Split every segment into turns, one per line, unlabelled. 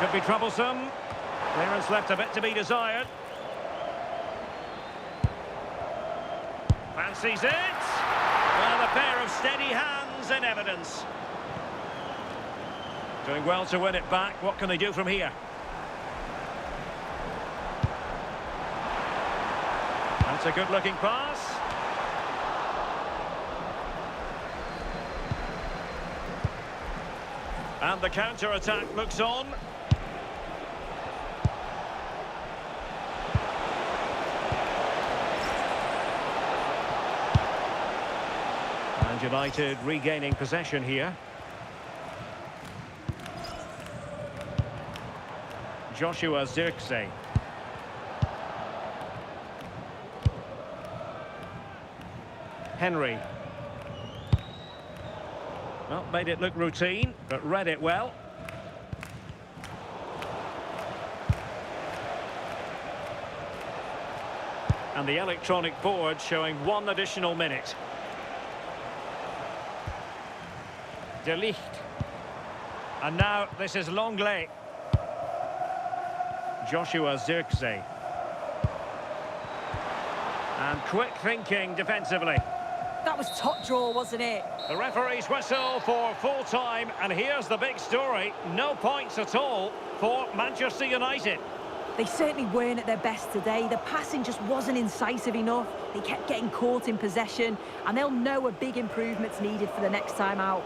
Could be troublesome. Clearance left a bit to be desired. Fancies it. Well, a pair of steady hands in evidence. Doing well to win it back. What can they do from here? That's a good-looking pass. And the counter-attack looks on. And United regaining possession here. Joshua Zirkzee. Henry. Well, made it look routine, but read it well. And the electronic board showing 1 additional minute. De Ligt. And now this is Longley. Joshua Zirkzee. And quick thinking defensively.
That was top draw, wasn't it?
The referee's whistle for full time, and here's the big story. No points at all for Manchester United.
They certainly weren't at their best today. The passing just wasn't incisive enough. They kept getting caught in possession, and they'll know a big improvement's needed for the next time out.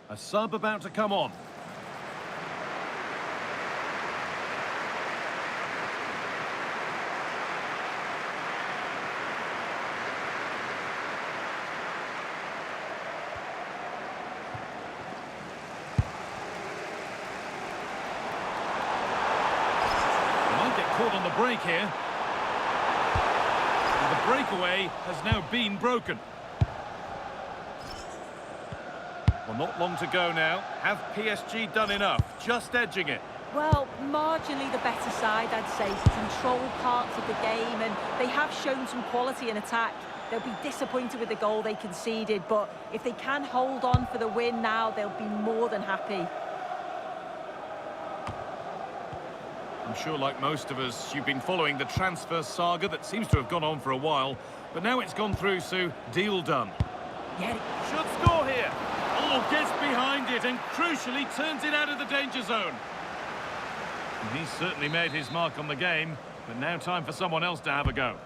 A sub about to come on. Caught on the break here. And the breakaway has now been broken. Well, not long to go now. Have PSG done enough? Just edging it.
Well, marginally the better side, I'd say, to control parts of the game, and they have shown some quality in attack. They'll be disappointed with the goal they conceded, but if they can hold on for the win now, they'll be more than happy.
I'm sure, like most of us, you've been following the transfer saga that seems to have gone on for a while, but now it's gone through, so deal done.
Yeah.
Should score here. Oh, gets behind it and crucially turns it out of the danger zone. And he's certainly made his mark on the game, but now time for someone else to have a go.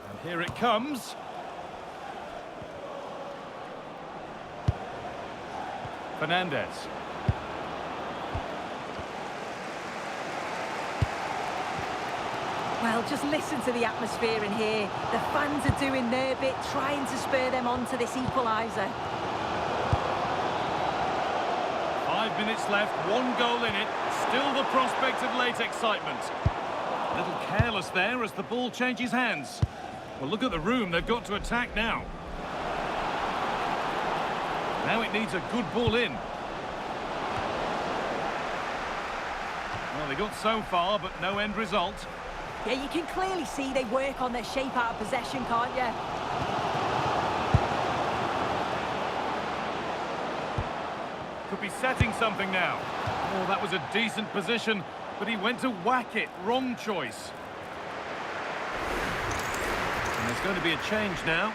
And here it comes. Fernandez.
Well, just listen to the atmosphere in here. The fans are doing their bit, trying to spur them on to this equaliser.
5 minutes left, 1 goal in it. Still the prospect of late excitement. A little careless there as the ball changes hands. Well, look at the room they've got to attack now. Now it needs a good ball in. Well, they got so far, but no end result.
Yeah, you can clearly see they work on their shape out of possession, can't you?
Could be setting something now. Oh, that was a decent position, but he went to whack it. Wrong choice. And there's going to be a change now.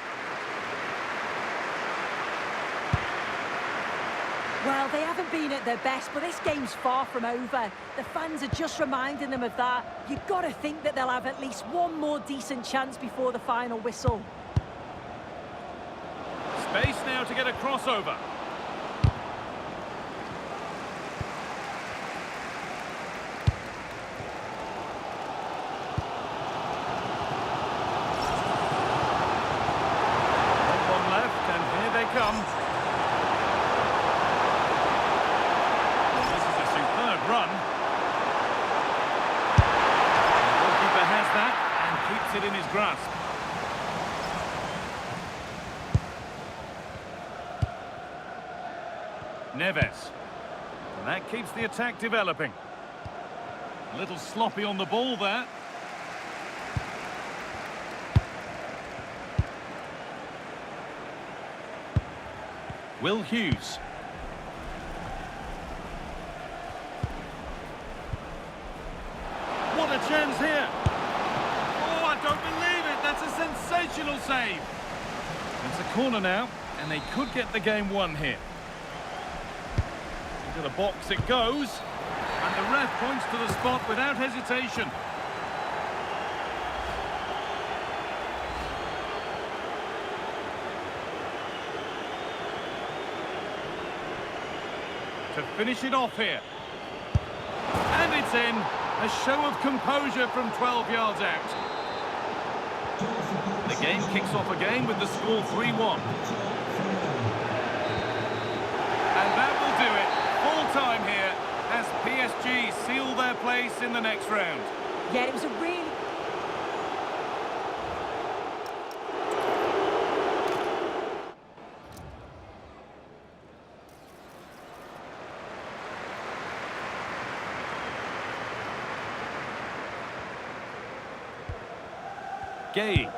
Well, they haven't been at their best, but this game's far from over. The fans are just reminding them of that. You've got to think that they'll have at least one more decent chance before the final whistle.
Space now to get a crossover. One left, and here they come. Run. The goalkeeper has that and keeps it in his grasp. Neves. And that keeps the attack developing. A little sloppy on the ball there. Will Hughes. What a chance here. Oh, I don't believe it. That's a sensational save. It's a corner now, and they could get the game won here. Into the box it goes. And the ref points to the spot without hesitation. To finish it off here. And it's in. A show of composure from 12 yards out. The game kicks off again with the score 3-1. And that will do it. Full time here as PSG seal their place in the next round.
Yeah, it was a really...
Gay.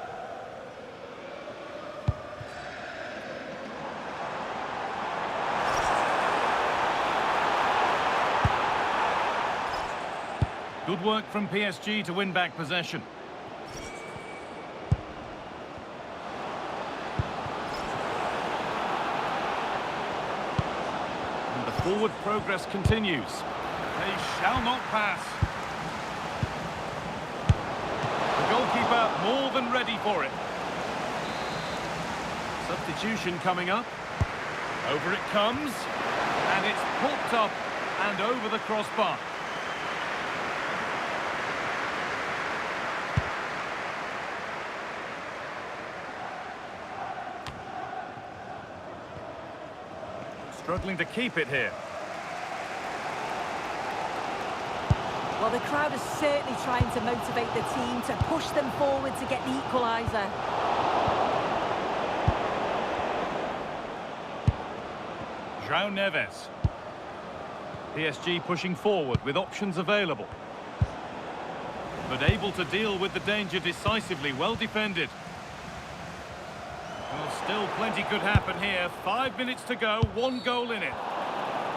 Good work from PSG to win back possession. And the forward progress continues. They shall not pass. Goalkeeper more than ready for it. Substitution coming up. Over it comes. And it's popped up and over the crossbar. Struggling to keep it here.
Well, the crowd is certainly trying to motivate the team to push them forward to get the equaliser.
João Neves. PSG pushing forward with options available. But able to deal with the danger decisively, well defended. Well, still plenty could happen here. 5 minutes to go, 1 goal in it.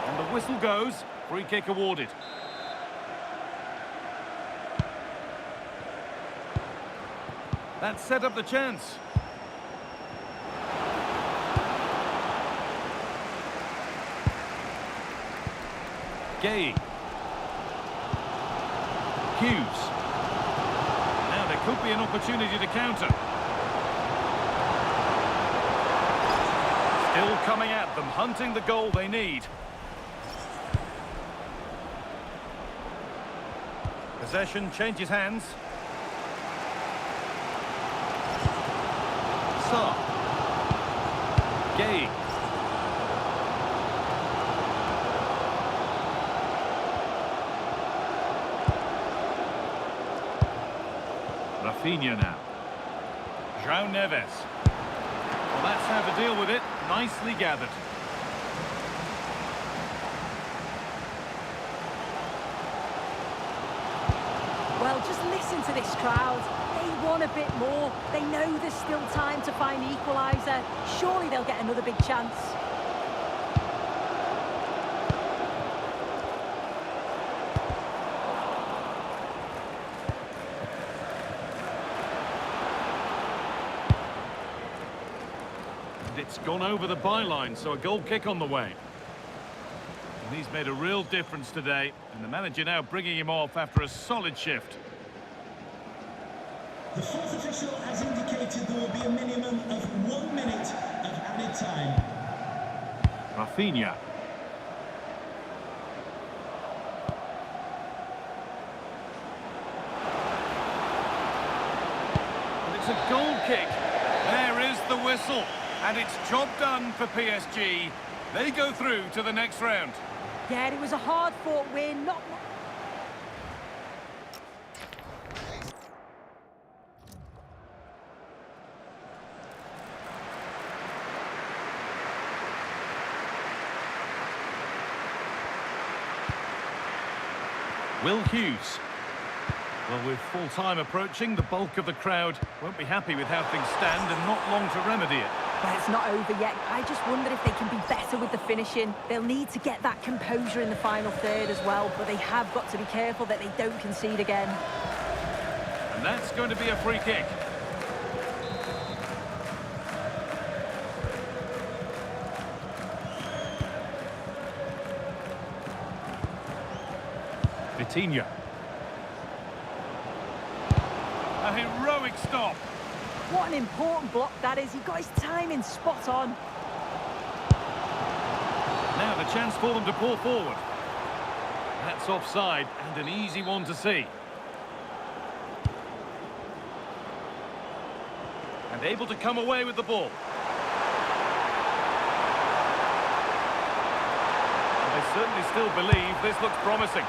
And the whistle goes, free kick awarded. That set up the chance. Gay. Hughes. Now there could be an opportunity to counter. Still coming at them, hunting the goal they need. Possession changes hands. Sarr. Gay. Rafinha now. João Neves. Well, that's how to deal with it. Nicely gathered.
Well, just listen to this crowd. They want a bit more. They know there's still time to find the equaliser. Surely they'll get another big chance.
And it's gone over the byline, so a goal kick on the way. And he's made a real difference today, and the manager now bringing him off after a solid shift.
The fourth official has indicated there will be a minimum of 1 minute of added time.
Rafinha. And it's a goal kick. There is the whistle. And it's job done for PSG. They go through to the next round.
Yeah, it was a hard-fought win. Not
Will Hughes. Well, with full time approaching, the bulk of the crowd won't be happy with how things stand and not long to remedy it.
But it's not over yet. I just wonder if they can be better with the finishing. They'll need to get that composure in the final third as well, but they have got to be careful that they don't concede again.
And that's going to be a free kick. Vitinha. A heroic stop.
What an important block that is. He got his timing spot on.
Now the chance for them to pull forward. That's offside and an easy one to see. And able to come away with the ball. And they certainly still believe this looks promising.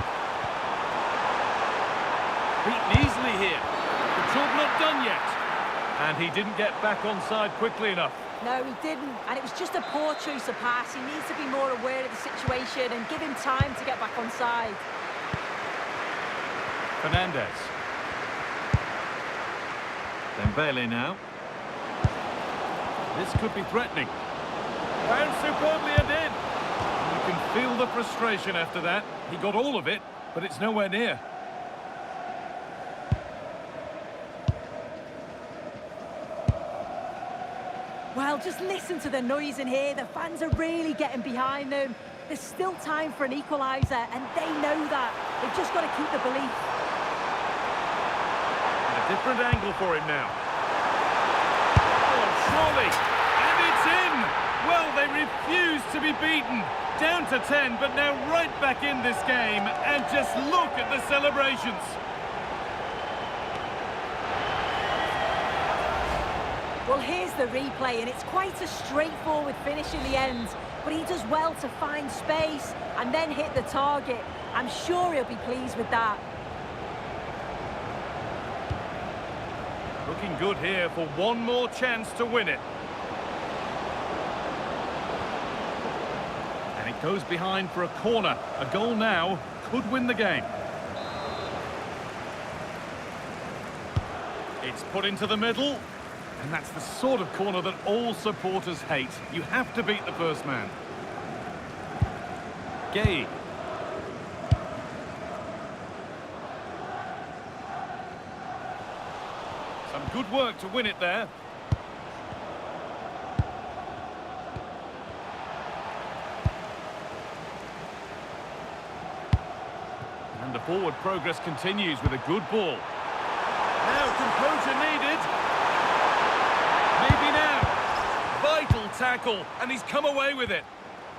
Beaten easily here. The job not done yet. And he didn't get back onside quickly enough.
No, he didn't. And it was just a poor choice of pass. He needs to be more aware of the situation and give him time to get back onside.
Fernandez. Dembele now. This could be threatening. Found superbly and in. You can feel the frustration after that. He got all of it, but it's nowhere near.
Well, just listen to the noise in here. The fans are really getting behind them. There's still time for an equaliser, and they know that. They've just got to keep the belief.
And a different angle for him now. Oh, surely! And it's in! Well, they refuse to be beaten. Down to 10, but now right back in this game. And just look at the celebrations.
Well, here's the replay, and it's quite a straightforward finish in the end. But he does well to find space and then hit the target. I'm sure he'll be pleased with that.
Looking good here for one more chance to win it. And it goes behind for a corner. A goal now could win the game. It's put into the middle. And that's the sort of corner that all supporters hate. You have to beat the first man. Gay. Some good work to win it there. And the forward progress continues with a good ball. Now composure needed. Maybe now. Vital tackle, and he's come away with it.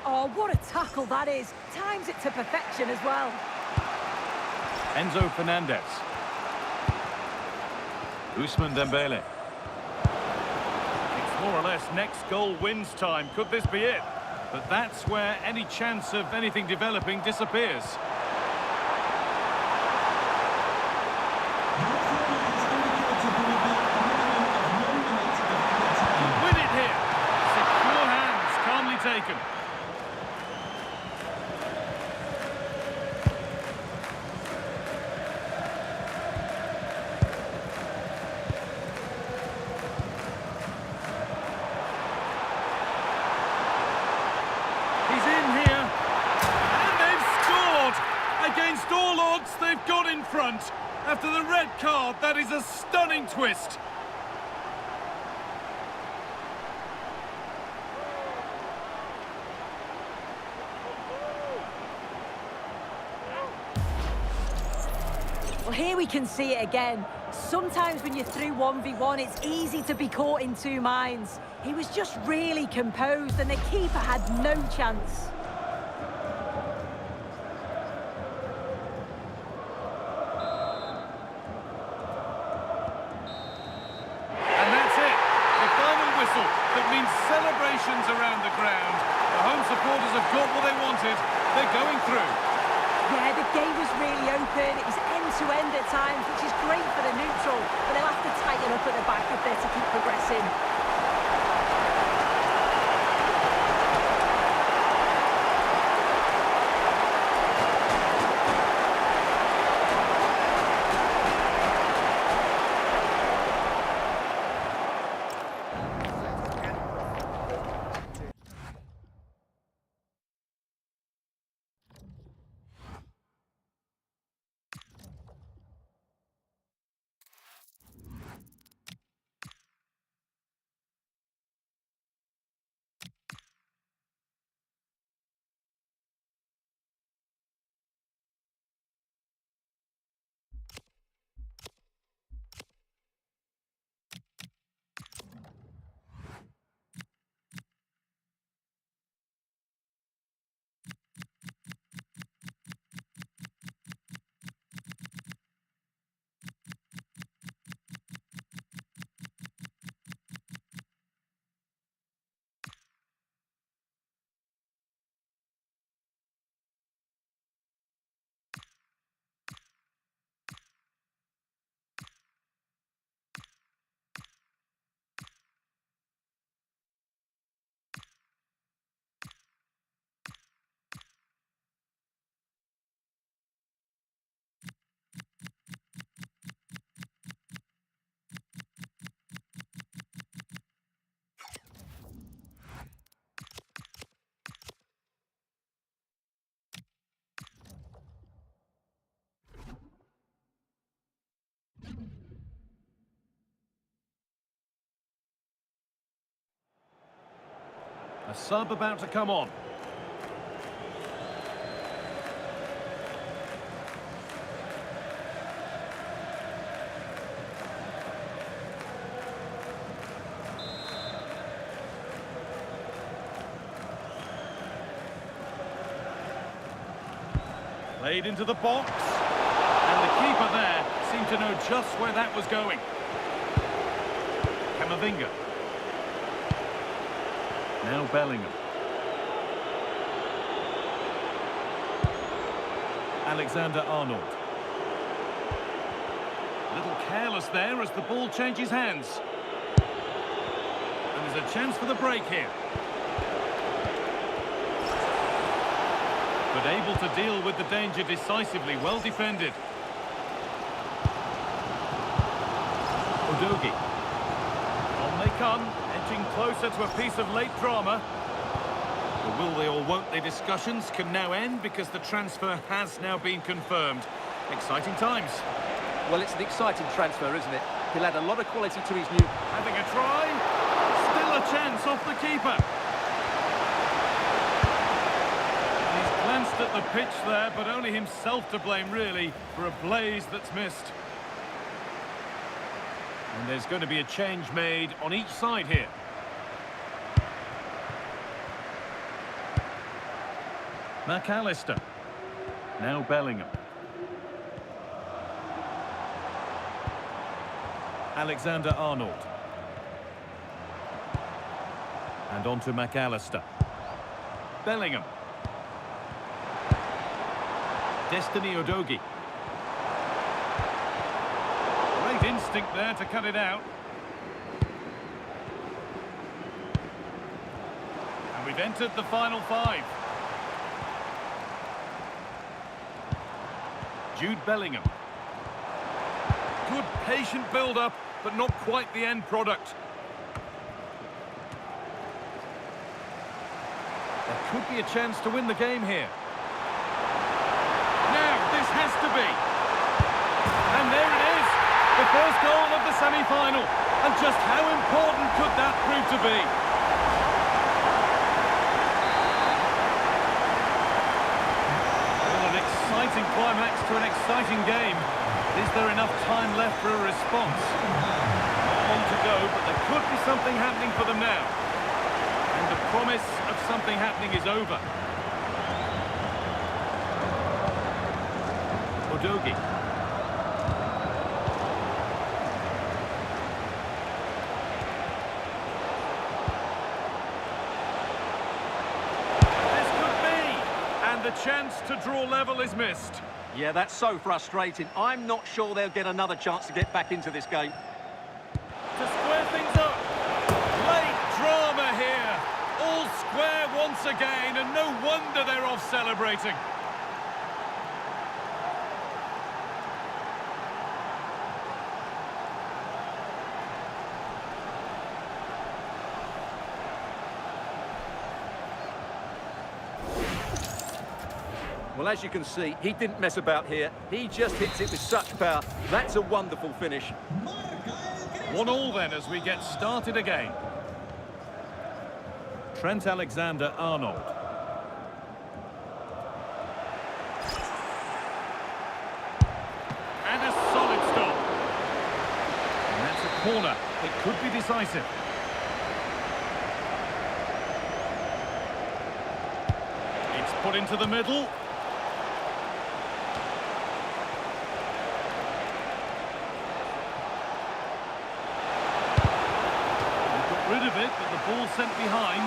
Oh, what a tackle that is. Times it to perfection as well.
Enzo Fernandez. Ousmane Dembele. It's more or less next goal wins time. Could this be it? But that's where any chance of anything developing disappears. Win it here. Secure hands, calmly taken. Against all odds, they've got in front. After the red card, that is a stunning twist.
Well, here we can see it again. Sometimes when you're through 1v1, it's easy to be caught in two minds. He was just really composed and the keeper had no chance.
That means celebrations around the ground. The home supporters have got what they wanted. They're going through.
Yeah, the game was really open. It was end-to-end at times, which is great for the neutral. But they'll have to tighten up at the back if they're to keep progressing.
A sub about to come on. Played into the box. And the keeper there seemed to know just where that was going. Camavinga. Now Bellingham. Alexander-Arnold. A little careless there as the ball changes hands. And there's a chance for the break here. But able to deal with the danger decisively, well defended. Udogie. On they come, edging closer to a piece of late drama. The will they or won't they discussions can now end because the transfer has now been confirmed. Exciting times.
Well, it's an exciting transfer, isn't it? He'll add a lot of quality to his new...
Having a try. Still a chance off the keeper. He's glanced at the pitch there, but only himself to blame, really, for a blaze that's missed. And there's going to be a change made on each side here. McAllister. Now Bellingham. Alexander-Arnold. And on to McAllister. Bellingham. Destiny Udogie. Great instinct there to cut it out. And we've entered the final five. Jude Bellingham. Good patient build-up, but not quite the end product. There could be a chance to win the game here. Now, this has to be. And there it is, the first goal of the semi-final. And just how important could that prove to be? Well, an exciting climax to an exciting game. Is there enough time left for a response? Not long to go, but there could be something happening for them now. And the promise of something happening is over. Udogie. This could be! And the chance to draw level is missed.
Yeah, that's so frustrating. I'm not sure they'll get another chance to get back into this game.
To square things up. Late drama here. All square once again, and no wonder they're off celebrating.
Well, as you can see, he didn't mess about here. He just hits it with such power. That's a wonderful finish.
1-1 then as we get started again. Trent Alexander-Arnold. And a solid stop. And that's a corner. It could be decisive. It's put into the middle. Rid of it, but the ball sent behind.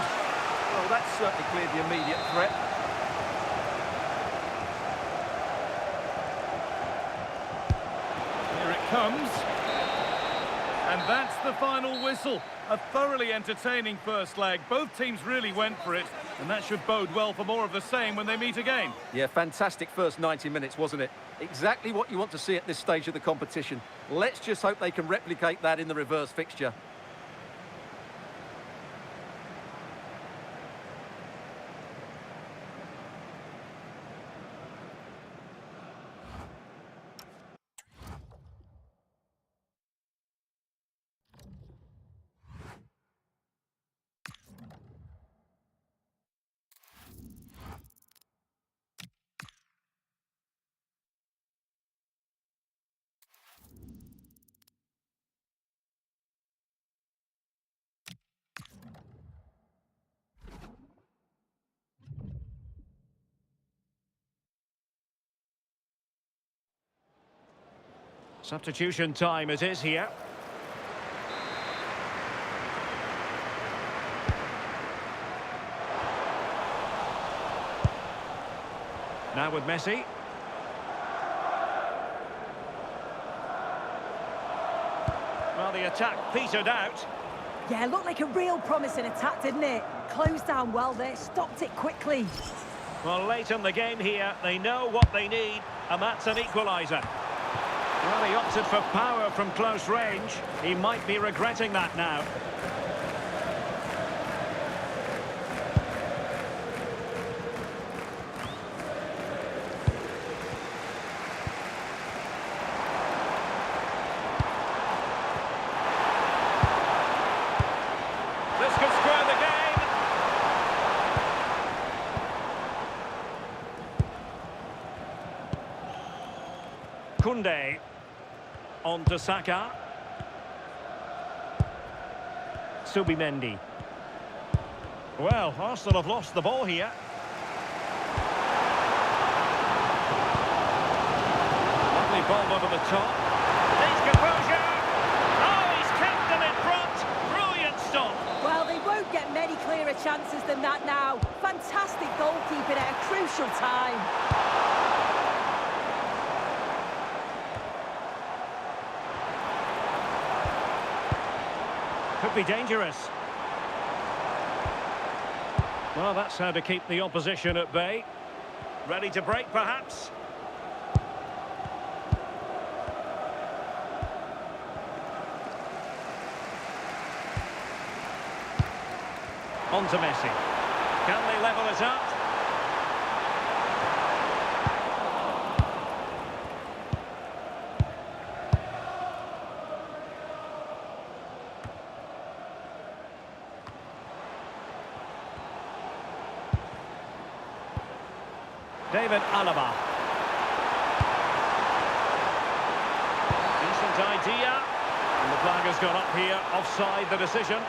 Well, that's certainly cleared the immediate threat.
Here it comes. And that's the final whistle. A thoroughly entertaining first leg. Both teams really went for it, and that should bode well for more of the same when they meet again.
Yeah, fantastic first 90 minutes, wasn't it? Exactly what you want to see at this stage of the competition. Let's just hope they can replicate that in the reverse fixture.
Substitution time it is here. Now with Messi. Well, the attack petered out.
Yeah, looked like a real promising attack, didn't it? Closed down well there, stopped it quickly.
Well, late in the game here, they know what they need, and that's an equaliser. Well, he opted for power from close range. He might be regretting that now. This could square the game. Koundé on to Saka. Subimendi. Well, Arsenal have lost the ball here. Lovely ball over the top. Needs composure. Oh, he's kept them in front. Brilliant stop.
Well, they won't get many clearer chances than that now. Fantastic goalkeeping at a crucial time.
Could be dangerous. Well, that's how to keep the opposition at bay. Ready to break, perhaps? On to Messi. Can they level it up? David Alaba. Decent idea. And the flag has gone up here. Offside the decision.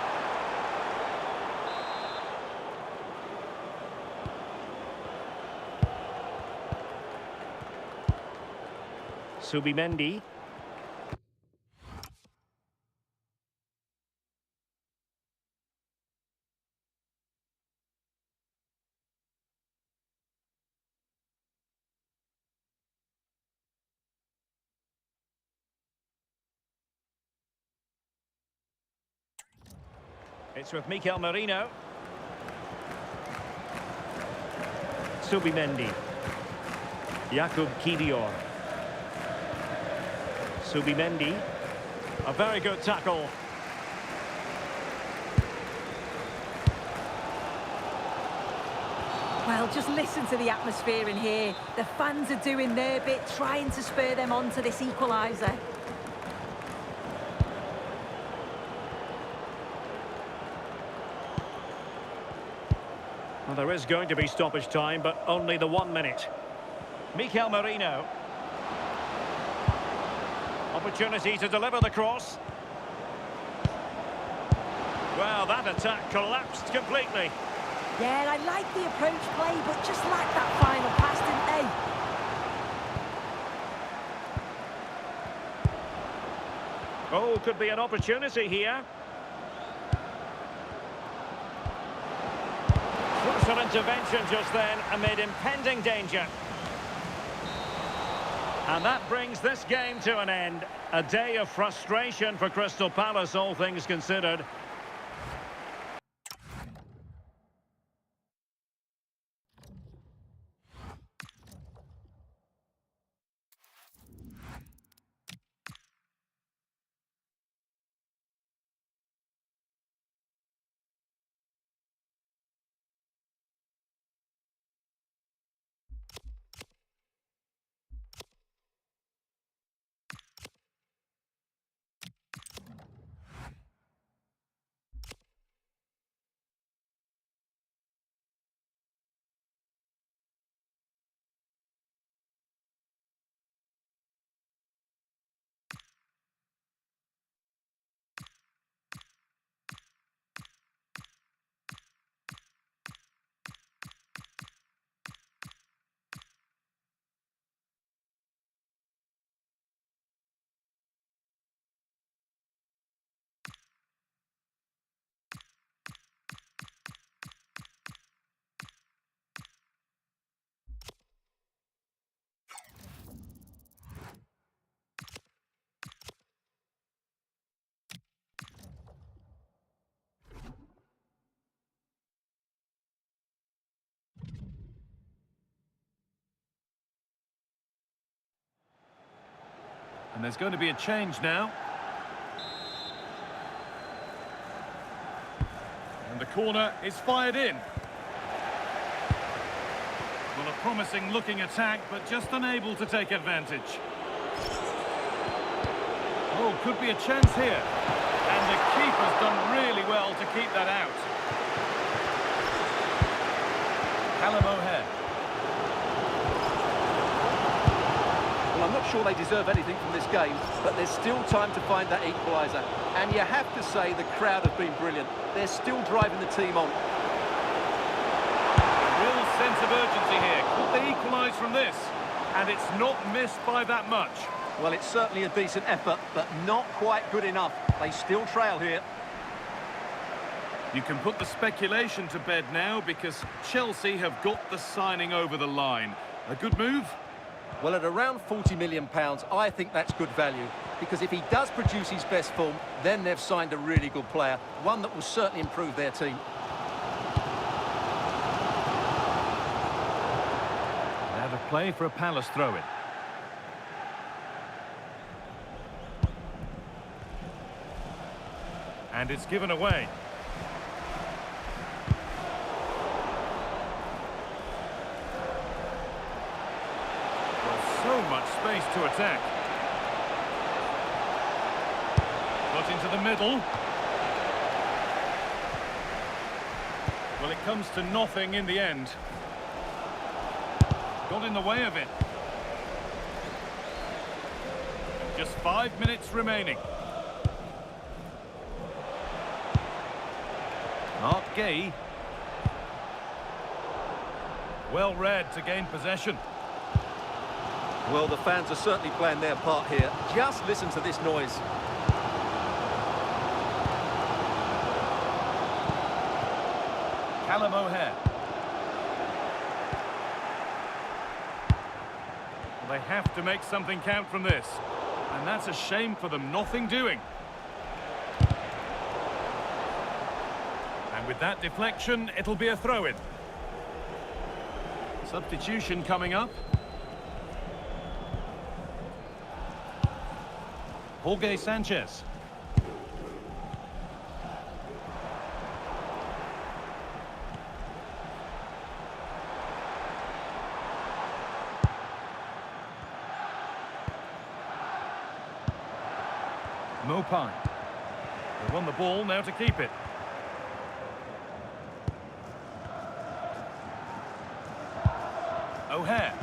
Subimendi. It's with Mikel Merino. Subimendi. Jakub Kivior. Subimendi. A very good tackle.
Well, just listen to the atmosphere in here. The fans are doing their bit, trying to spur them on to this equaliser.
Well, there is going to be stoppage time, but only the 1 minute. Mikel Merino. Opportunity to deliver the cross. Well, that attack collapsed completely.
Yeah, and I like the approach play, but just lacked that final pass, didn't they?
Oh, could be an opportunity here. Crucial intervention just then amid impending danger. And that brings this game to an end. A day of frustration for Crystal Palace, all things considered.
And there's going to be a change now. And the corner is fired in. Well, a promising looking attack, but just unable to take advantage. Oh, could be a chance here. And the keeper's done really well to keep that out. Callum O'Hare.
Well, I'm not sure they deserve anything from this game, but there's still time to find that equaliser. And you have to say the crowd have been brilliant. They're still driving the team on.
Real sense of urgency here. Could they equalise from this? And it's not missed by that much.
Well, it's certainly a decent effort, but not quite good enough. They still trail here.
You can put the speculation to bed now because Chelsea have got the signing over the line. A good move?
Well, at around £40 million, I think that's good value. Because if he does produce his best form, then they've signed a really good player. One that will certainly improve their team.
Now to play for a Palace throw-in. And it's given away. So much space to attack. Got into the middle. Well, it comes to nothing in the end. Got in the way of it. Just 5 minutes remaining. Mark Gay. Well read to gain possession.
Well, the fans are certainly playing their part here. Just listen to this noise.
Callum O'Hare. Well, they have to make something count from this. And that's a shame for them, nothing doing. And with that deflection, it'll be a throw-in. Substitution coming up. Jorge Sanchez. Mopine. They won the ball, now to keep it. O'Hare.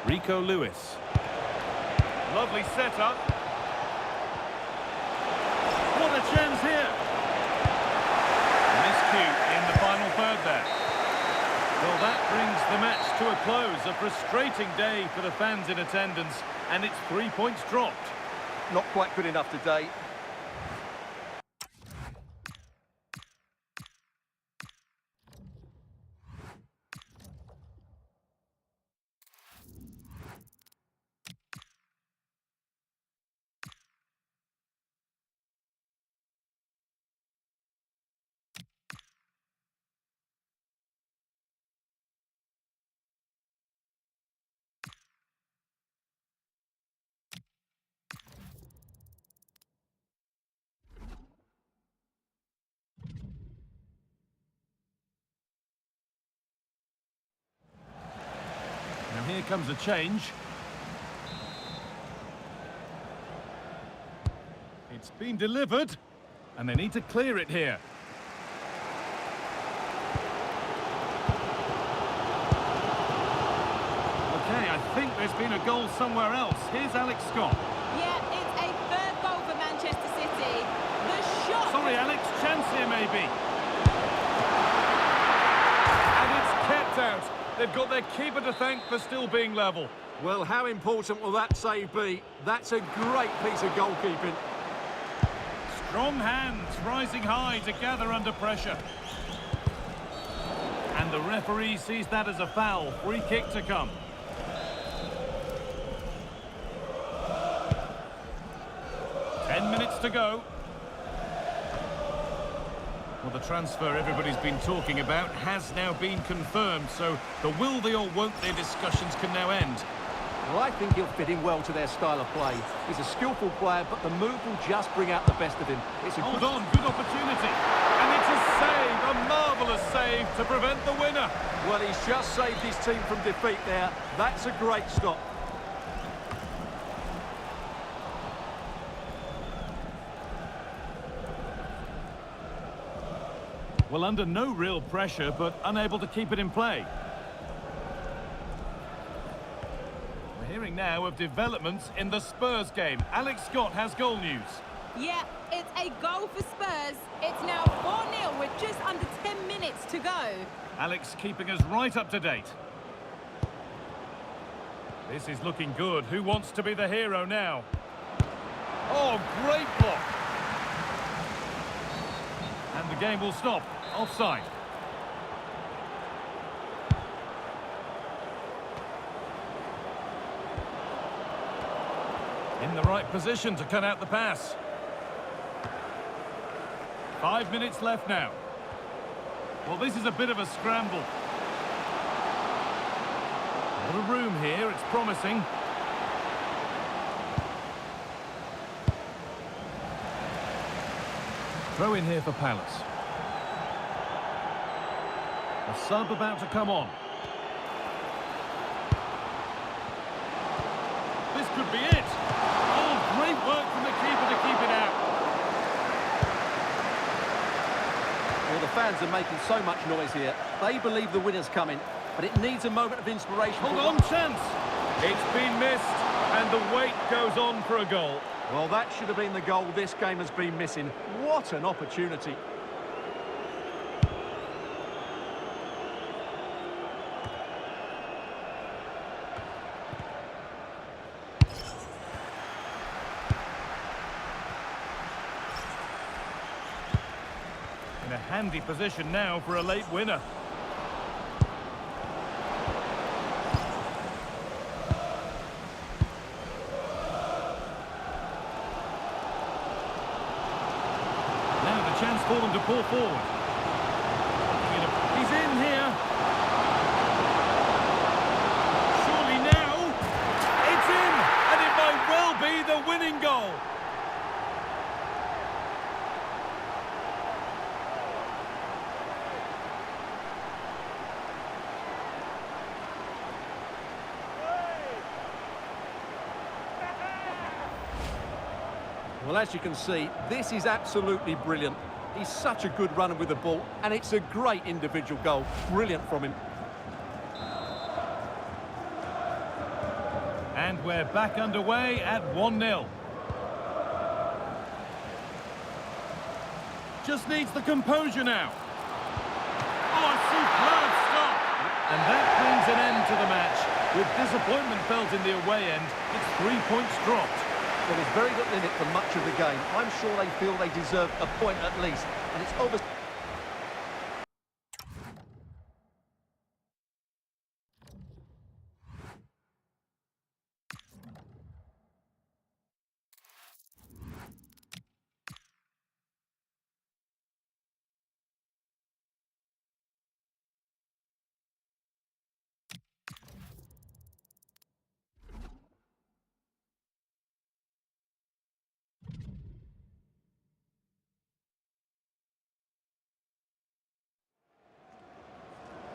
Rico Lewis. Lovely setup. What a chance here. Miscue in the final third there. Well, that brings the match to a close. A frustrating day for the fans in attendance, and it's 3 points dropped.
Not quite good enough today.
Now here comes a change. It's been delivered, and they need to clear it here. Okay, I think there's been a goal somewhere else. Here's Alex Scott.
Yeah, it's a third goal for Manchester City. The shot...
Sorry, Alex, chance here maybe. And it's kept out. They've got their keeper to thank for still being level.
Well, how important will that save be? That's a great piece of goalkeeping.
Strong hands rising high to gather under pressure. And the referee sees that as a foul. Free kick to come. Ten minutes to go. Well, the transfer everybody's been talking about has now been confirmed, so the will they or won't they discussions can now end.
Well, I think he'll fit in well to their style of play. He's a skillful player, but the move will just bring out the best of him. It's a
Hold on, good opportunity. And it's a save, a marvellous save to prevent the winner.
Well, he's just saved his team from defeat there. That's a great stop.
Well, under no real pressure, but unable to keep it in play. We're hearing now of developments in the Spurs game. Alex Scott has goal news.
Yeah, it's a goal for Spurs. It's now 4-0 with just under 10 minutes to go.
Alex keeping us right up to date. This is looking good. Who wants to be the hero now? Oh, great block. And the game will stop. Offside. In the right position to cut out the pass. 5 minutes left now. Well, this is a bit of a scramble. A lot of room here, it's promising. Throw in here for Palace. A sub about to come on. This could be it. Oh, great work from the keeper to keep it out.
Well, the fans are making so much noise here. They believe the winner's coming, but it needs a moment of inspiration.
Hold on, chance. It's been missed, and the wait goes on for a goal.
Well, that should have been the goal this game has been missing. What an opportunity.
In a handy position now for a late winner. Chance for them to pull forward. He's in here. Surely now. It's in, and it might well be the winning goal.
Well, as you can see, this is absolutely brilliant. He's such a good runner with the ball, and it's a great individual goal. Brilliant from him.
And we're back underway at 1-0. Just needs the composure now. Oh, a superb stop! And that brings an end to the match. With disappointment felt in the away end, it's 3 points dropped.
Well, there's very little in it for much of the game. I'm sure they feel they deserve a point at least. And it's obvious.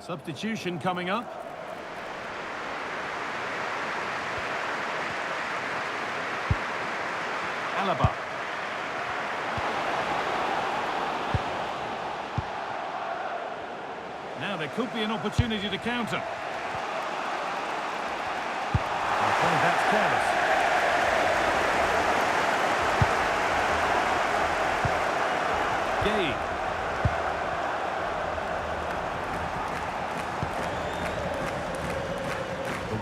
Substitution coming up. Alaba. Now there could be an opportunity to counter. I think that's careless. Gay.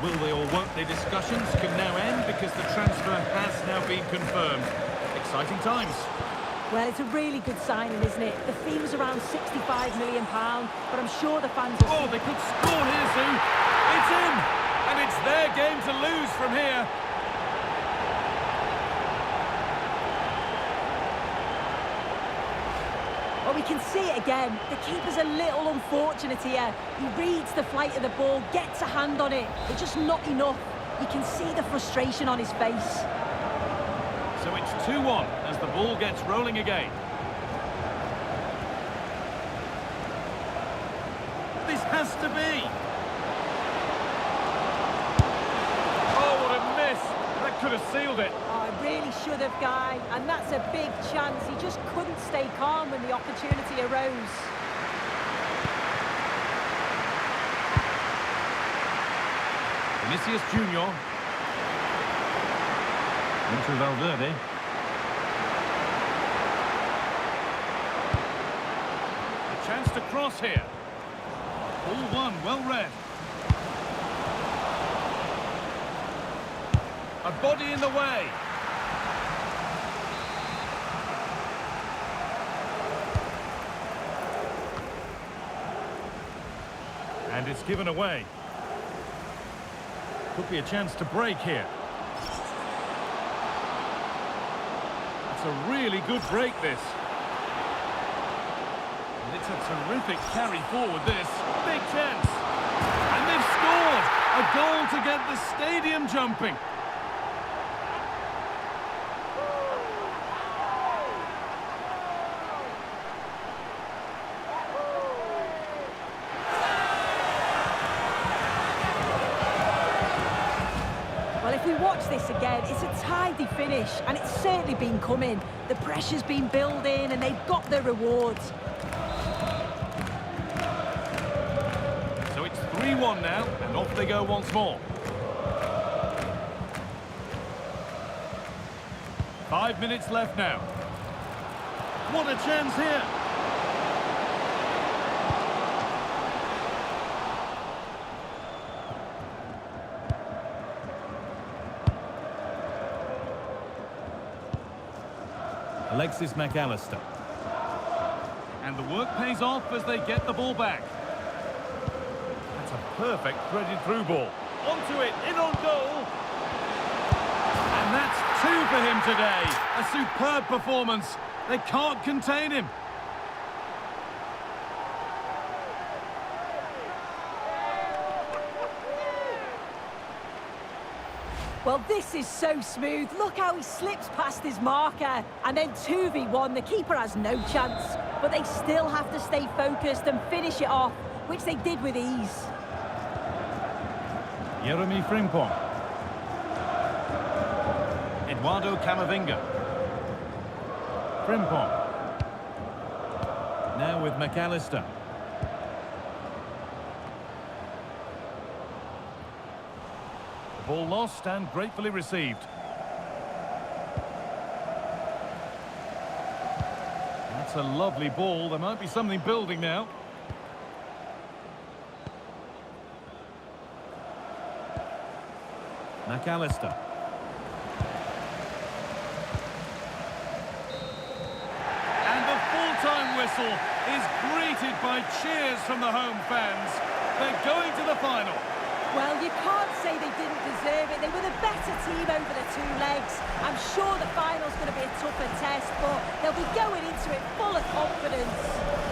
Will they or won't they discussions can now end because the transfer has now been confirmed. Exciting times.
Well, it's a really good signing, isn't it? The fee was around £65 million, but I'm sure the fans will...
Oh, they could score here, Sue. It's in! And it's their game to lose from here.
Well, We can see it again. The keeper's a little unfortunate here. He reads the flight of the ball, gets a hand on it, but just not enough. You can see the frustration on his face.
So it's 2-1 as the ball gets rolling again. This has to be. Oh, what a miss. That could have sealed it.
Oh, I really should have, Guy. And that's a big chance. He just couldn't stay calm when the opportunity arose.
Vinicius Junior. Into Valverde. A chance to cross here. Ball one, well read. A body in the way. And it's given away. Could be a chance to break here. It's a really good break, this. And it's a terrific carry forward, this. Big chance. And they've scored! A goal to get the stadium jumping.
Well, if we watch this again, it's a tidy finish, and it's certainly been coming. The pressure's been building, and they've got their rewards.
So it's 3-1 now, and off they go once more. 5 minutes left now. What a chance here! Alexis McAllister. And the work pays off as they get the ball back. That's a perfect threaded through ball. Onto it, in on goal. And that's 2 for him today. A superb performance. They can't contain him.
Well, this is so smooth. Look how he slips past his marker. And then 2v1, the keeper has no chance. But they still have to stay focused and finish it off, which they did with ease.
Jeremy Frimpong. Eduardo Camavinga. Frimpong. Now with McAllister. Ball lost and gratefully received. That's a lovely ball. There might be something building now. McAllister. And the full-time whistle is greeted by cheers from the home fans. They're going to the final.
Well, you can't say they didn't deserve it. They were the better team over the 2 legs. I'm sure the final's going to be a tougher test, but they'll be going into it full of confidence.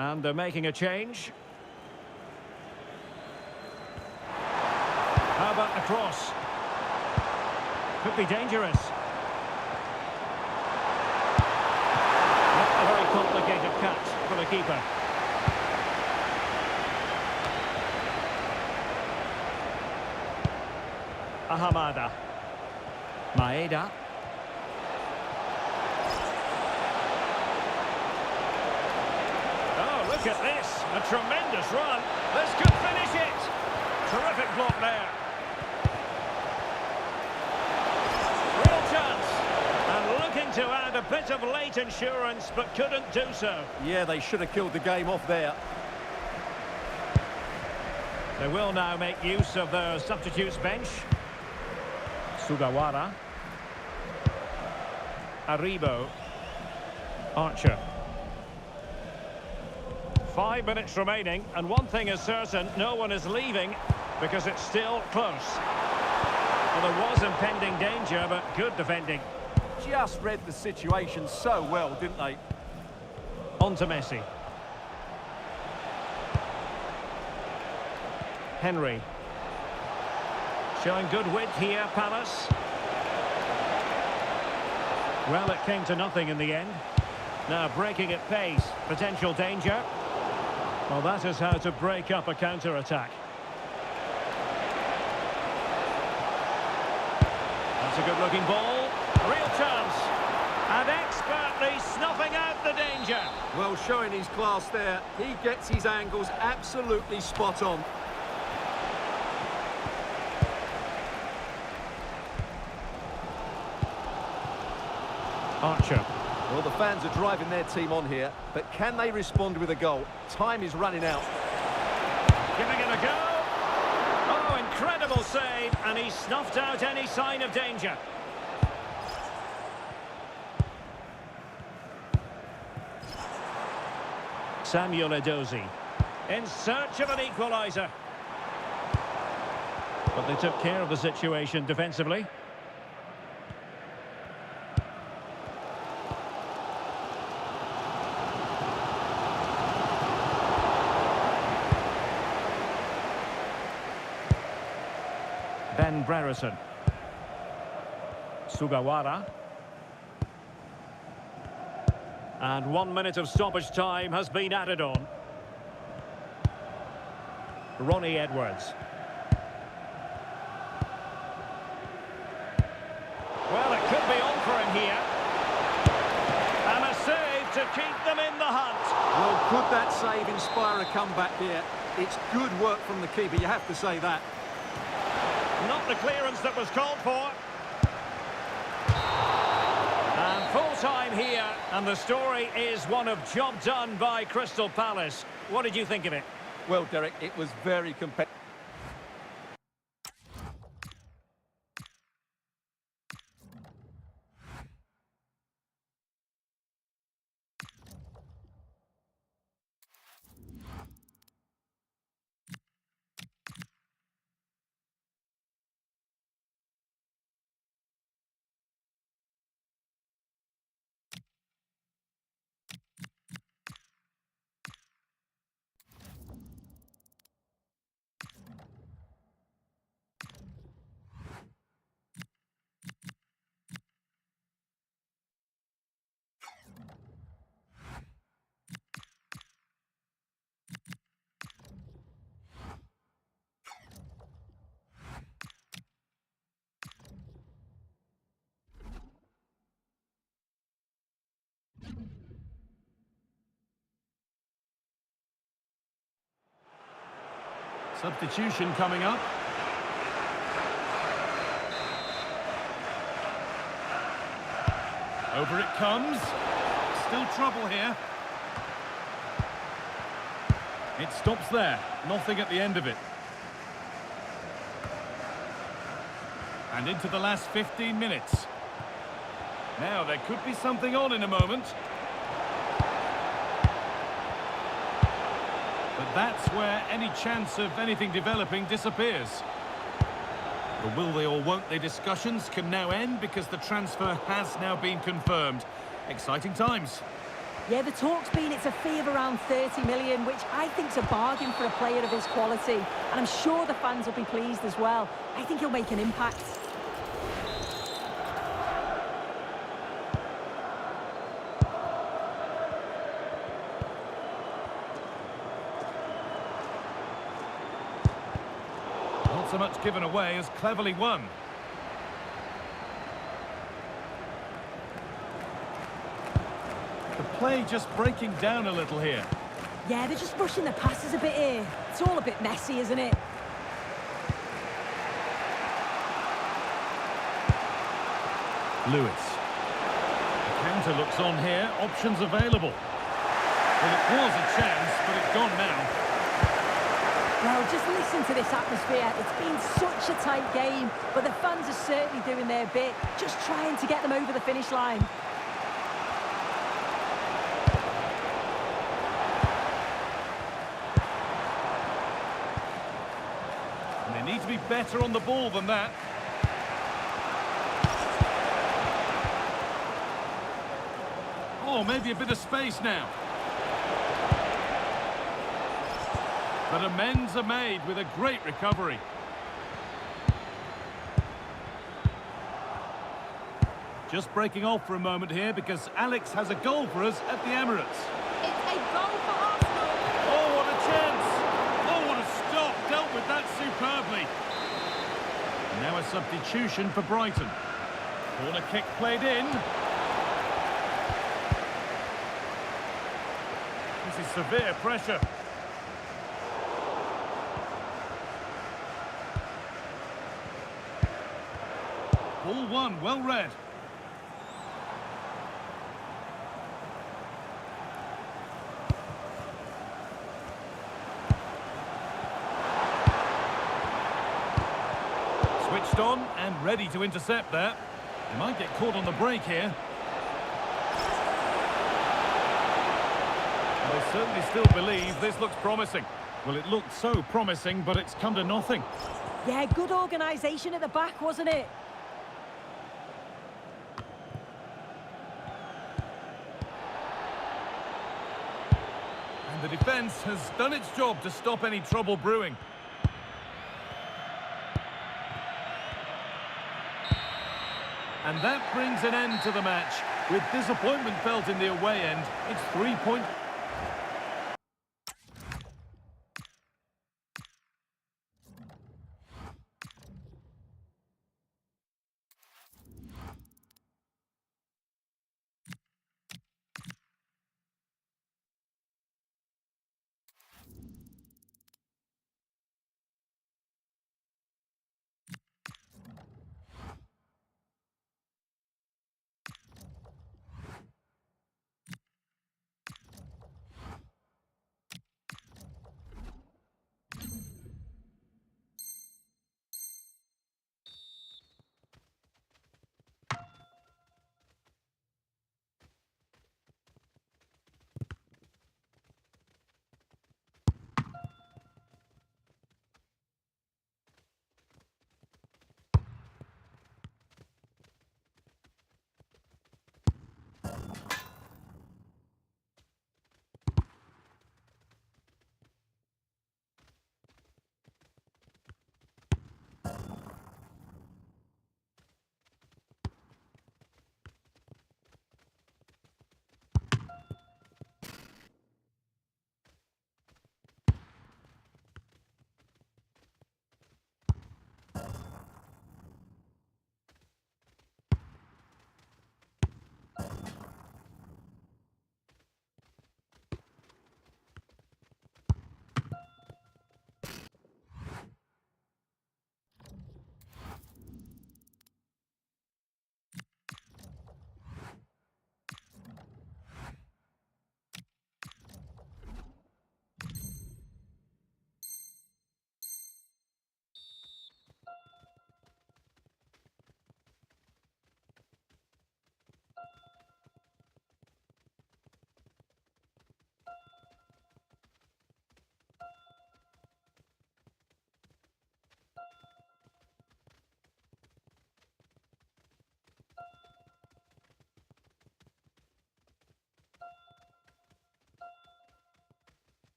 And they're making a change. How about the cross? Could be dangerous. Not a very complicated catch for the keeper. Ahamada. Maeda. Oh, look at this. A tremendous run. This could finish it. Terrific block there. Real chance. And looking to add a bit of late insurance, but couldn't do so.
Yeah, they should have killed the game off there.
They will now make use of their substitutes bench. Sugawara. Aribo. Archer. 5 minutes remaining, and one thing is certain, no one is leaving because it's still close. Well, there was impending danger, but good defending.
Just read the situation so well, didn't they?
On to Messi. Henry. Showing good width here, Palace. Well, it came to nothing in the end. Now breaking at pace, potential danger. Well, that is how to break up a counter-attack. That's a good-looking ball. Real chance. And expertly snuffing out the danger.
Well, showing his class there. He gets his angles absolutely spot on.
Archer.
Well, the fans are driving their team on here, but can they respond with a goal? Time is running out.
Giving it a go. Oh, incredible save, and he snuffed out any sign of danger. Samuel Edozie in search of an equaliser. But they took care of the situation defensively. Ben Brerison. Sugawara. And 1 minute of stoppage time has been added on. Ronnie Edwards. Well, it could be on for him here. And a save to keep them in the hunt.
Well, could that save inspire a comeback here? It's good work from the keeper, you have to say that.
Not the clearance that was called for. And full time here, and the story is one of job done by Crystal Palace. What did you think of it?
Well, Derek, it was very competitive.
Substitution coming up. Over it comes. Still trouble here. It stops there. Nothing at the end of it. And into the last 15 minutes. Now, there could be something on in a moment. But that's where any chance of anything developing disappears. The will they or won't they discussions can now end because the transfer has now been confirmed. Exciting times.
Yeah, the talk's been it's a fee of around 30 million, which I think's a bargain for a player of his quality. And I'm sure the fans will be pleased as well. I think he'll make an impact.
Not so much given away as cleverly won. The play just breaking down a little here.
Yeah, they're just rushing the passes a bit here. It's all a bit messy, isn't it?
Lewis. The counter looks on here. Options available. Well, it was a chance, but it's gone now.
Well, just listen to this atmosphere. It's been such a tight game, but the fans are certainly doing their bit, just trying to get them over the finish line.
And they need to be better on the ball than that. Oh, maybe a bit of space now. But amends are made with a great recovery. Just breaking off for a moment here because Alex has a goal for us at the Emirates.
It's a goal for Arsenal.
Oh, what a chance! Oh, what a stop! Dealt with that superbly. Now a substitution for Brighton. Corner kick played in. This is severe pressure. Ball one, well read. Switched on and ready to intercept there. He might get caught on the break here. They certainly still believe this looks promising. Well, it looked so promising, but it's come to nothing.
Yeah, good organisation at the back, wasn't it?
And the defence has done its job to stop any trouble brewing. And that brings an end to the match. With disappointment felt in the away end, it's 3 points.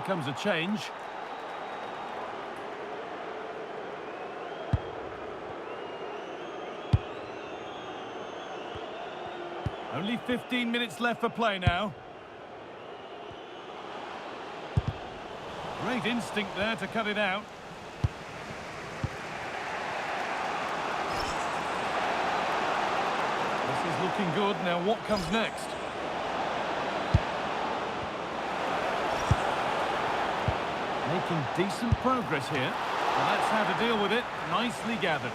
comes a change. Only 15 minutes left for play now. Great instinct there to cut it out. This is looking good. Now what comes next? Making decent progress here. Well, that's how to deal with it. Nicely gathered.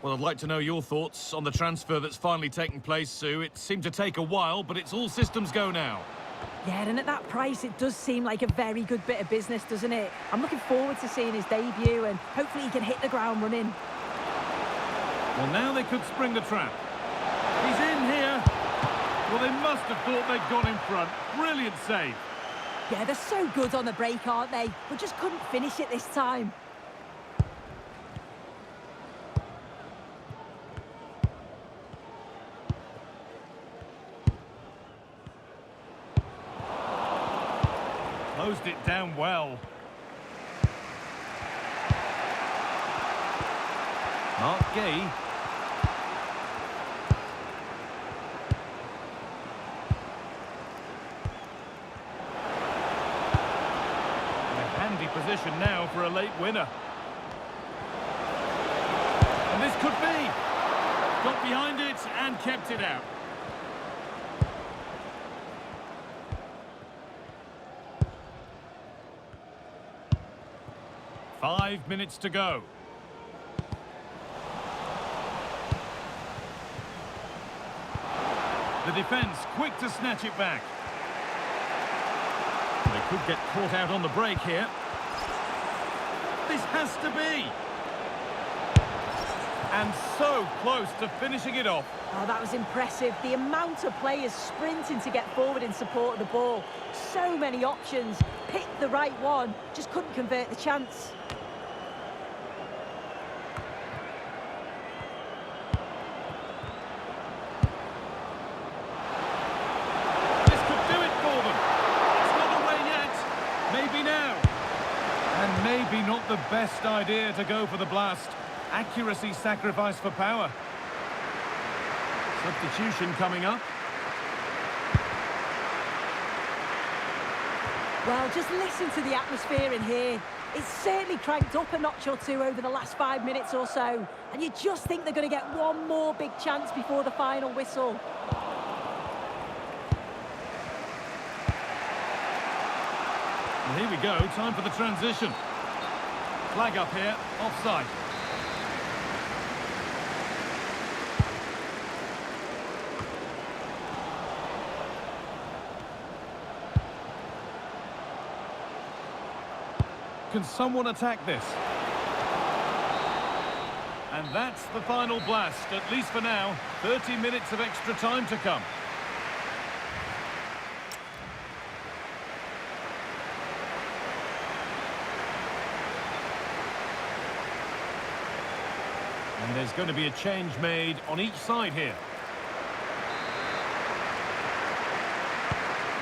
Well, I'd like to know your thoughts on the transfer that's finally taken place, Sue. It seemed to take a while, but it's all systems go now.
Yeah, and at that price, it does seem like a very good bit of business, doesn't it? I'm looking forward to seeing his debut, and hopefully he can hit the ground running.
Well, now they could spring the trap. He's in here. Well, they must have thought they'd gone in front. Brilliant save.
Yeah, they're so good on the break, aren't they? But just couldn't finish it this time.
Closed it down well. Mark Gay. In a handy position now for a late winner. And this could be. Got behind it and kept it out. Five minutes to go. The defence quick to snatch it back. They could get caught out on the break here. This has to be. And so close to finishing it off.
Oh, that was impressive. The amount of players sprinting to get forward in support of the ball. So many options. Picked the right one, just couldn't convert the chance.
This could do it for them. It's not away yet. Maybe now. And maybe not the best idea to go for the blast. Accuracy sacrificed for power. Substitution coming up.
Well, just listen to the atmosphere in here. It's certainly cranked up a notch or two over the last 5 minutes or so. And you just think they're going to get one more big chance before the final whistle.
And here we go, time for the transition. Flag up here, offside. Can someone attack this? And that's the final blast, at least for now. 30 minutes of extra time to come. And there's going to be a change made on each side here.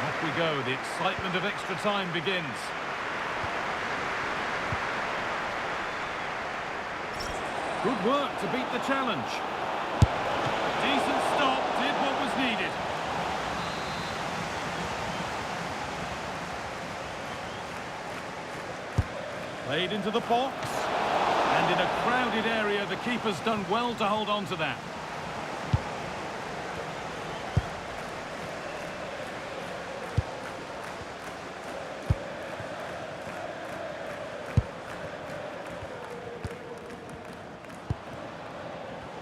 Off we go, the excitement of extra time begins. Good work to beat the challenge. Decent stop, did what was needed. Played into the box. And in a crowded area, the keeper's done well to hold on to that.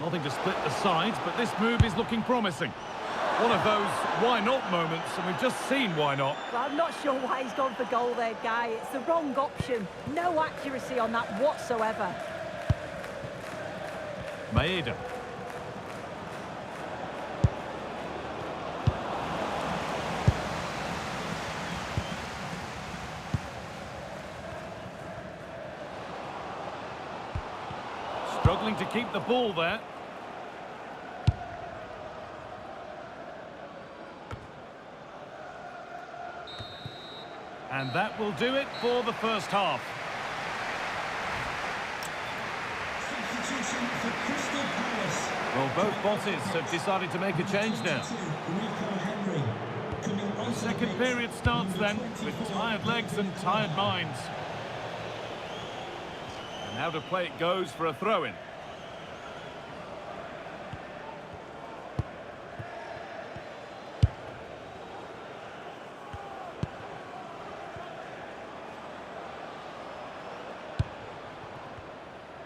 Nothing to split the sides, but this move is looking promising. One of those why not moments, and we've just seen why not.
Well, I'm not sure why he's gone for goal there, Guy. It's the wrong option. No accuracy on that whatsoever.
Maeda. Struggling to keep the ball there. And that will do it for the first half.
Substitution for Crystal Palace.
Well, both bosses have decided to make a change now. The second period starts then, with tired legs and tired minds. And out of play it goes for a throw-in.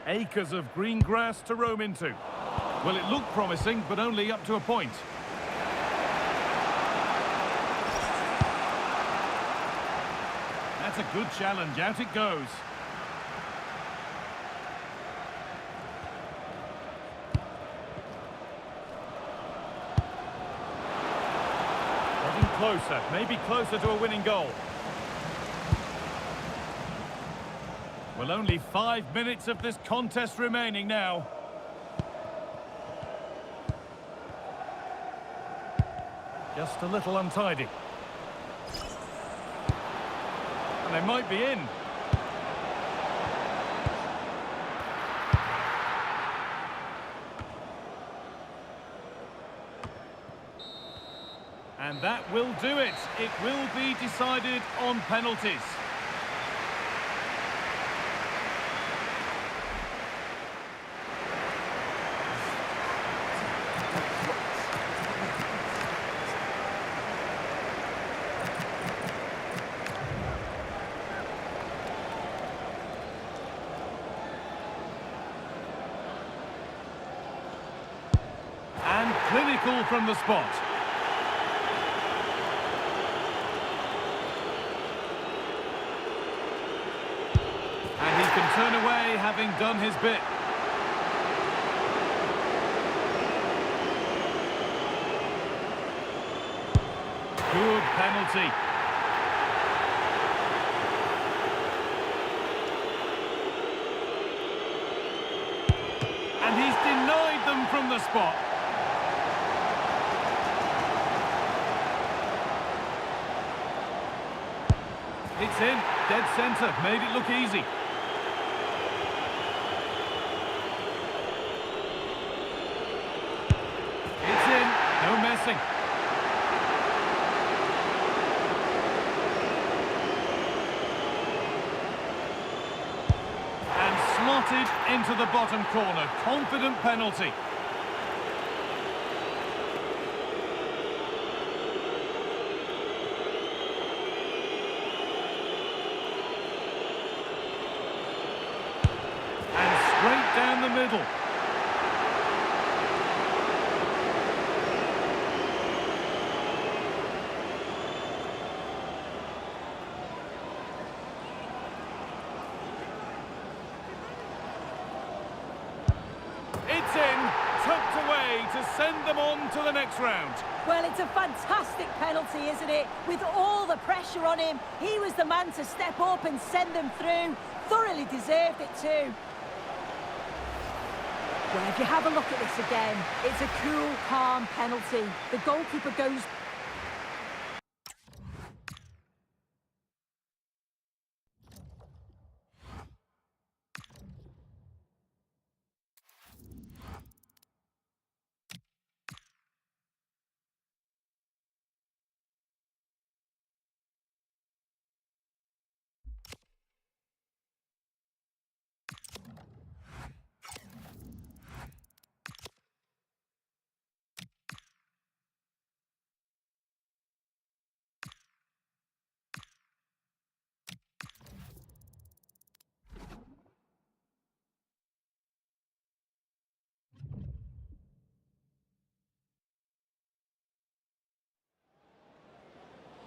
Acres of green grass to roam into. Well, it looked promising, but only up to a point. That's a good challenge. Out it goes. Getting closer, maybe closer to a winning goal. Well, only 5 minutes of this contest remaining now. Just a little untidy. And they might be in. And that will do it. It will be decided on penalties. Clinical from the spot. And he can turn away, having done his bit. Good penalty. And he's denied them from the spot. It's in, dead centre, made it look easy. It's in, no messing. And slotted into the bottom corner, confident penalty. Down the middle. It's in, tucked away to send them on to the next round.
Well, it's a fantastic penalty, isn't it? With all the pressure on him, he was the man to step up and send them through. Thoroughly deserved it too. Well, if you have a look at this again, it's a cool, calm penalty. The goalkeeper goes...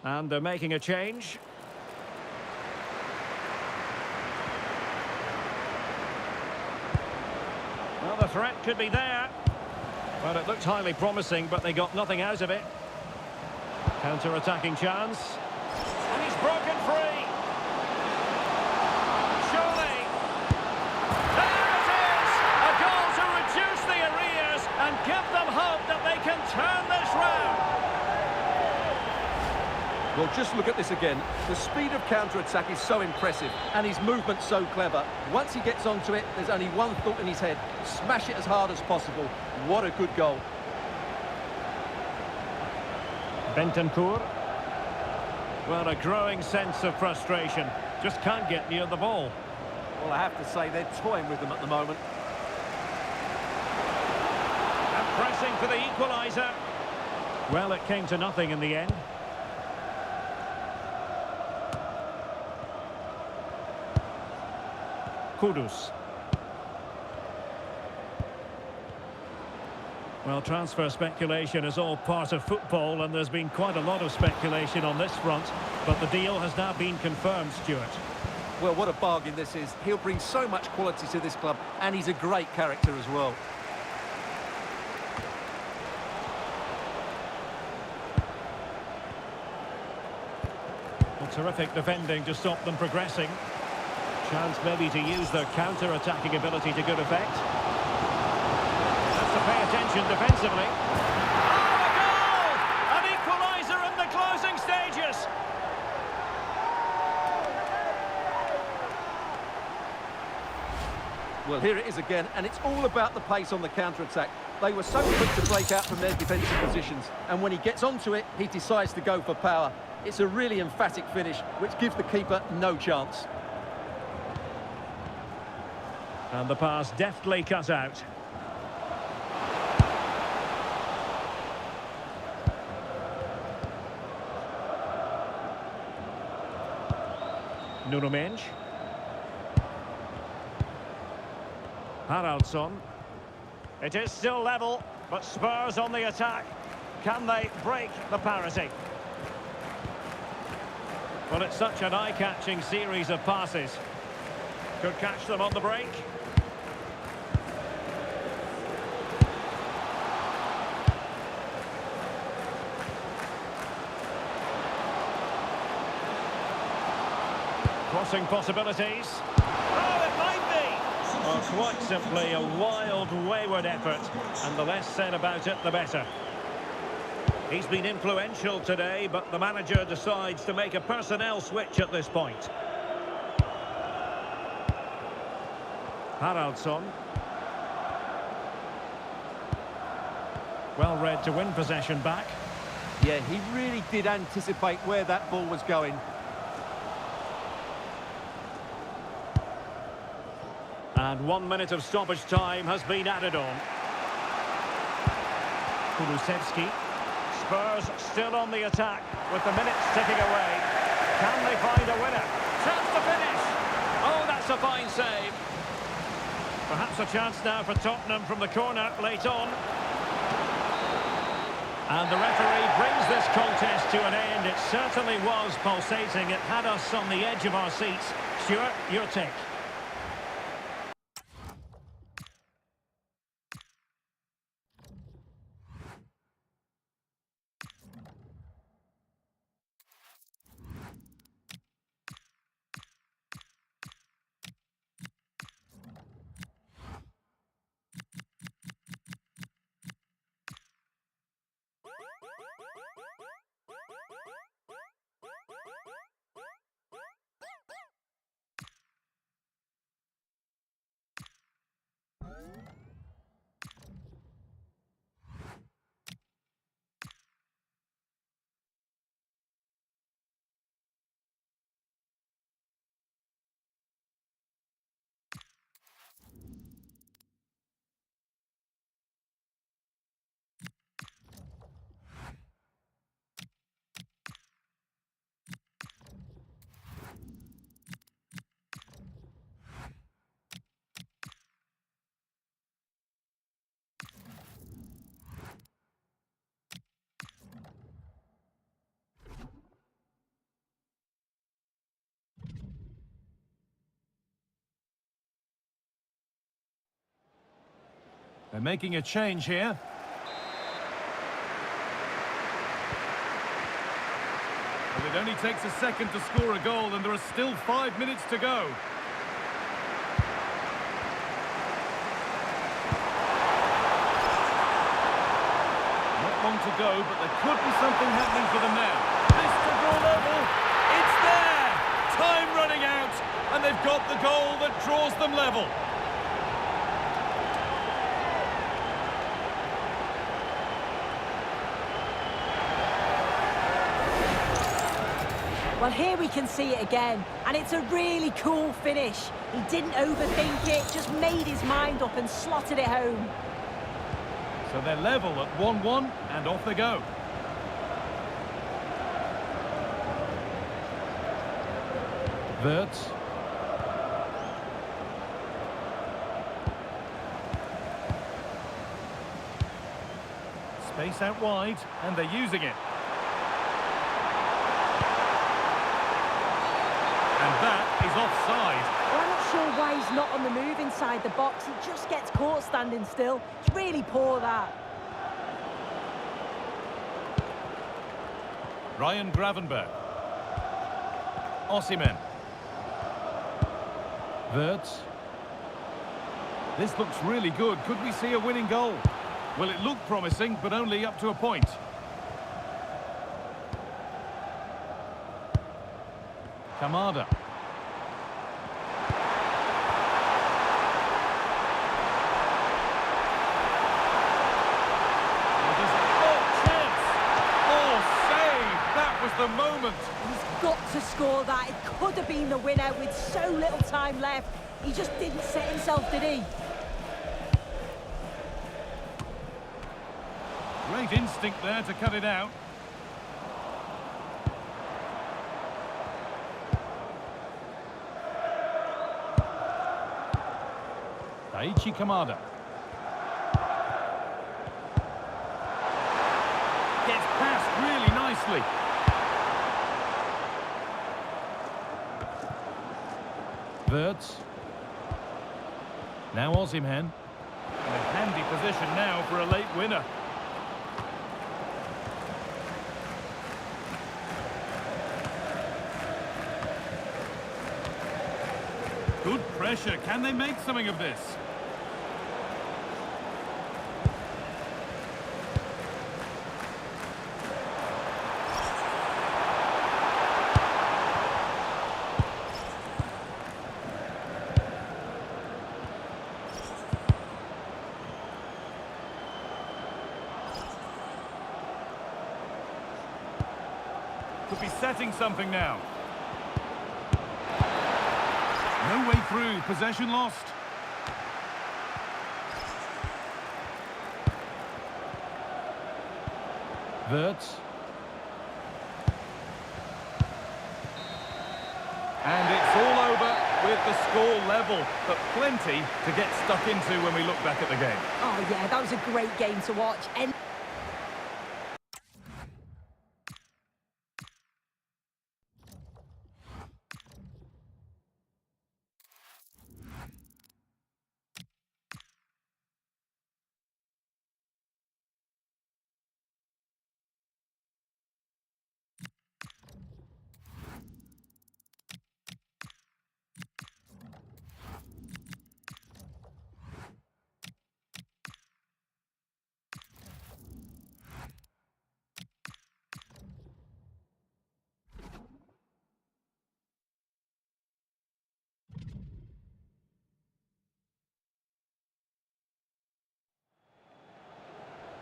And they're making a change. Well, the threat could be there. Well, it looked highly promising, but they got nothing out of it. Counter-attacking chance. And he's broken free. Surely. There it is! A goal to reduce the arrears and give them hope that they can turn this round.
Well, just look at this again. The speed of counter-attack is so impressive, and his movement so clever. Once he gets onto it, there's only one thought in his head: smash it as hard as possible. What a good goal.
Bentancur. Well, a growing sense of frustration. Just can't get near the ball.
Well, I have to say, they're toying with them at the moment.
And pressing for the equaliser. Well, it came to nothing in the end. Kudus. Well, transfer speculation is all part of football, and there's been quite a lot of speculation on this front, but the deal has now been confirmed, Stuart.
Well, what a bargain this is. He'll bring so much quality to this club, and he's a great character as well.
Well, terrific defending to stop them progressing. Chance maybe to use their counter-attacking ability to good effect. Has to pay attention defensively. Oh, a goal! An equaliser in the closing stages.
Well, here it is again, and it's all about the pace on the counter-attack. They were so quick to break out from their defensive positions, and when he gets onto it, he decides to go for power. It's a really emphatic finish, which gives the keeper no chance.
And the pass deftly cut out. Nuno Mendes. Haraldsson. It is still level, but Spurs on the attack. Can they break the parity? Well, it's such an eye-catching series of passes. Could catch them on the break. Crossing possibilities. Oh, it might be! Oh, quite simply a wild, wayward effort. And the less said about it, the better. He's been influential today, but the manager decides to make a personnel switch at this point. Haraldsson. Well read to win possession back.
Yeah, he really did anticipate where that ball was going.
And 1 minute of stoppage time has been added on. Kulusevski. Spurs still on the attack with the minutes ticking away. Can they find a winner? Chance to finish. Oh, that's a fine save. Perhaps a chance now for Tottenham from the corner late on. And the referee brings this contest to an end. It certainly was pulsating. It had us on the edge of our seats. Stuart, your take.
They're making a change here. Well, it only takes a second to score a goal, and there are still 5 minutes to go. Not long to go, but there could be something happening for them now. this to draw level. It's there! Time running out, and they've got the goal that draws them level.
Well, here we can see it again, and it's a really cool finish. He didn't overthink it, just made his mind up and slotted it home.
So they're level at 1-1, and off they go. Wirtz. Space out wide, and they're using it. And that is offside.
Well, I'm not sure why he's not on the move inside the box. He just gets caught standing still. It's really poor, that.
Ryan Gravenberg. Osimhen. Wirtz. This looks really good. Could we see a winning goal? Well, it looked promising, but only up to a point. Kamada. The moment.
He's got to score that. It could have been the winner with so little time left. He just didn't set himself, did he?
Great instinct there to cut it out. Daichi Kamada. Gets past really nicely. Wirtz. Now Osimhen. In a handy position now for a late winner. Good pressure. Can they make something of this? Could be setting something now. No way through. Possession lost. Wirtz. And it's all over with the score level, but plenty to get stuck into when we look back at the game.
Oh, yeah, that was a great game to watch. And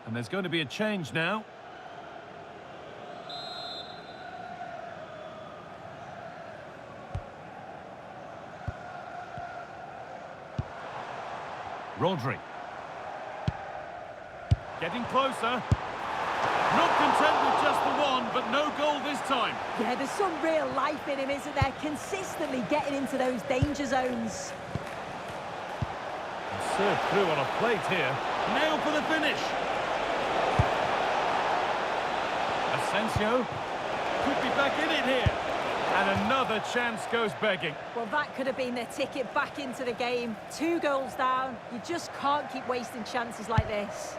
And there's going to be a change now. Rodri. Getting closer. Not content with just the one, but no goal this time.
yeah, there's some real life in him, isn't there? Consistently getting into those danger zones.
Served through on a plate here. Now for the finish. Asensio could be back in it here. And another chance goes begging.
Well, that could have been their ticket back into the game. 2 goals down. You just can't keep wasting chances like this.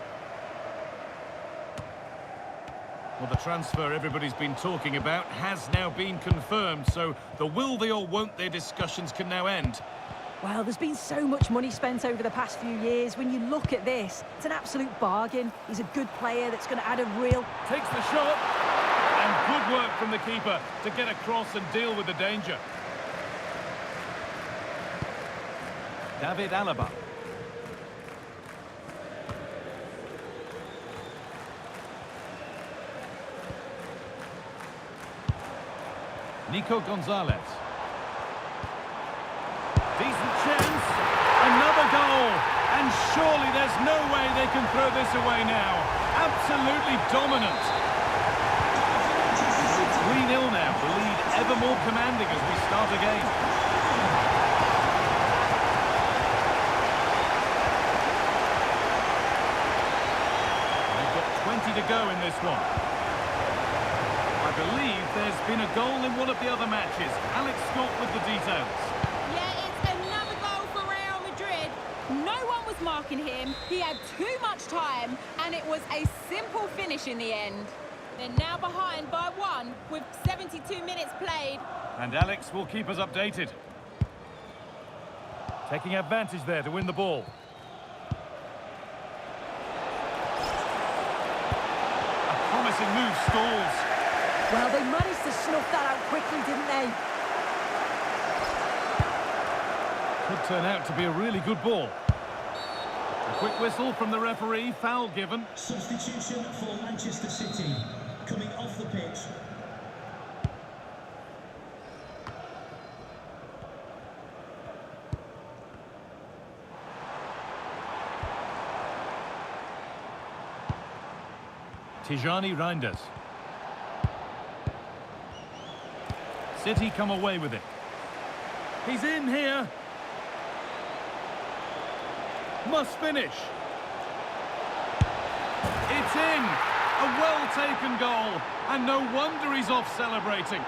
Well, the transfer everybody's been talking about has now been confirmed, so the will they or won't they discussions can now end.
Well, there's been so much money spent over the past few years. When you look at this, it's an absolute bargain. He's a good player that's going to add a real...
Takes the shot, and good work from the the keeper to get across and deal with the danger. David Alaba. Nico Gonzalez. Decent chance. Another goal. And surely there's no way they can throw this away now. Absolutely dominant. 3-0 now. The lead ever more commanding as we start again. They've got 20 to go in this one. I believe there's been a goal in one of the other matches. Alex Scott with the details.
Yeah, it's another goal for Real Madrid. No one was marking him. He had too much time, and it was a simple finish in the end. They're now behind by 1 with 72 minutes played.
And Alex will keep us updated. Taking advantage there to win the ball. A promising move stalls.
Well, they managed to snuff that out quickly, didn't they?
Could turn out to be a really good ball. A quick whistle from the referee, foul given.
Substitution for Manchester City. Coming off the pitch.
Tijani Reinders. City come away with it. He's in here. Must finish. It's in. A well-taken goal. And no wonder he's off celebrating.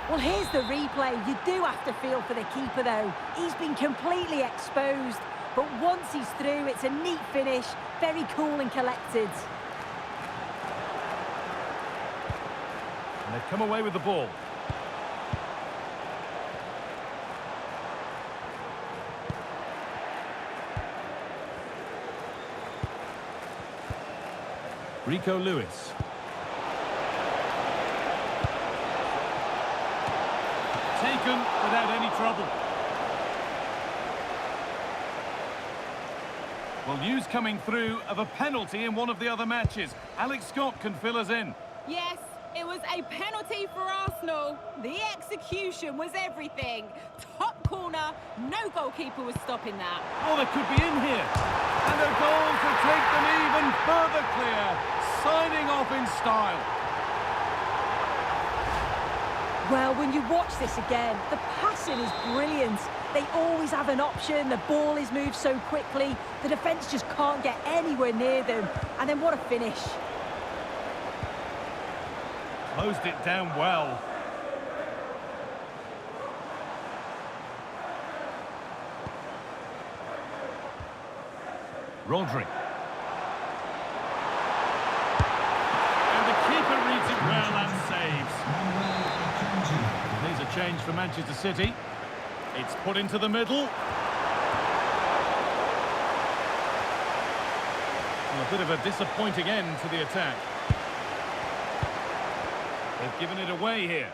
Well, here's the replay. You do have to feel for the keeper, though. He's been completely exposed. But once he's through, it's a neat finish. Very cool and collected.
And they've come away with the ball. Rico Lewis. Taken without any trouble. Well, news coming through of a penalty in one of the other matches. Alex Scott can fill us in.
Yes, it was a penalty for Arsenal. The execution was everything. Top corner, no goalkeeper was stopping that.
Oh, they could be in here. And a goal to take them even further clear. Signing off in style.
Well, when you watch this again, the passing is brilliant. They always have an option, the ball is moved so quickly, the defence just can't get anywhere near them. And then what a finish.
Closed it down well. Rodri. And the keeper reads it well and saves. Here's a change for Manchester City. It's put into the middle. Well, a bit of a disappointing end to the attack. They've given it away here.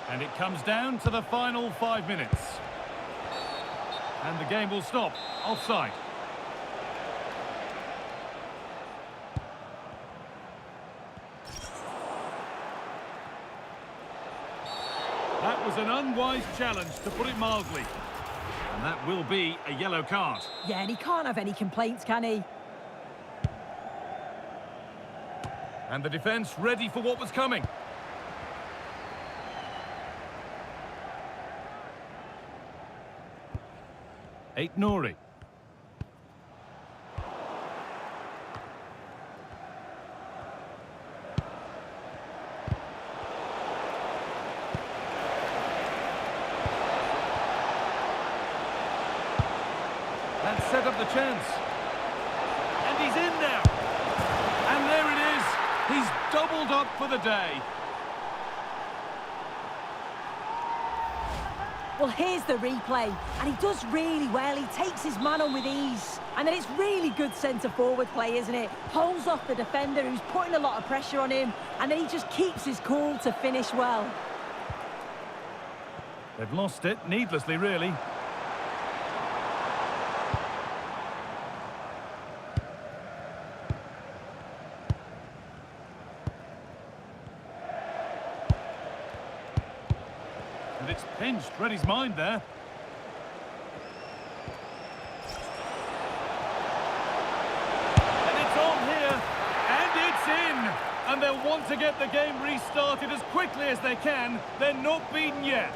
And it comes down to the final 5 minutes. And the game will stop. Offside. That was an unwise challenge, to put it mildly. And that will be a yellow card.
Yeah, and he can't have any complaints, can he?
And the defence ready for what was coming. Nouri. That set up the chance. And he's in now. And there it is. He's doubled up for the day.
Well, here's the replay, and he does really well. He takes his man on with ease. And then it's really good centre-forward play, isn't it? Holds off the defender who's putting a lot of pressure on him, and then he just keeps his cool to finish well.
They've lost it, needlessly, really. And it's pinched, read his mind there. And it's on here, and it's in! And they'll want to get the game restarted as quickly as they can. They're not beaten yet.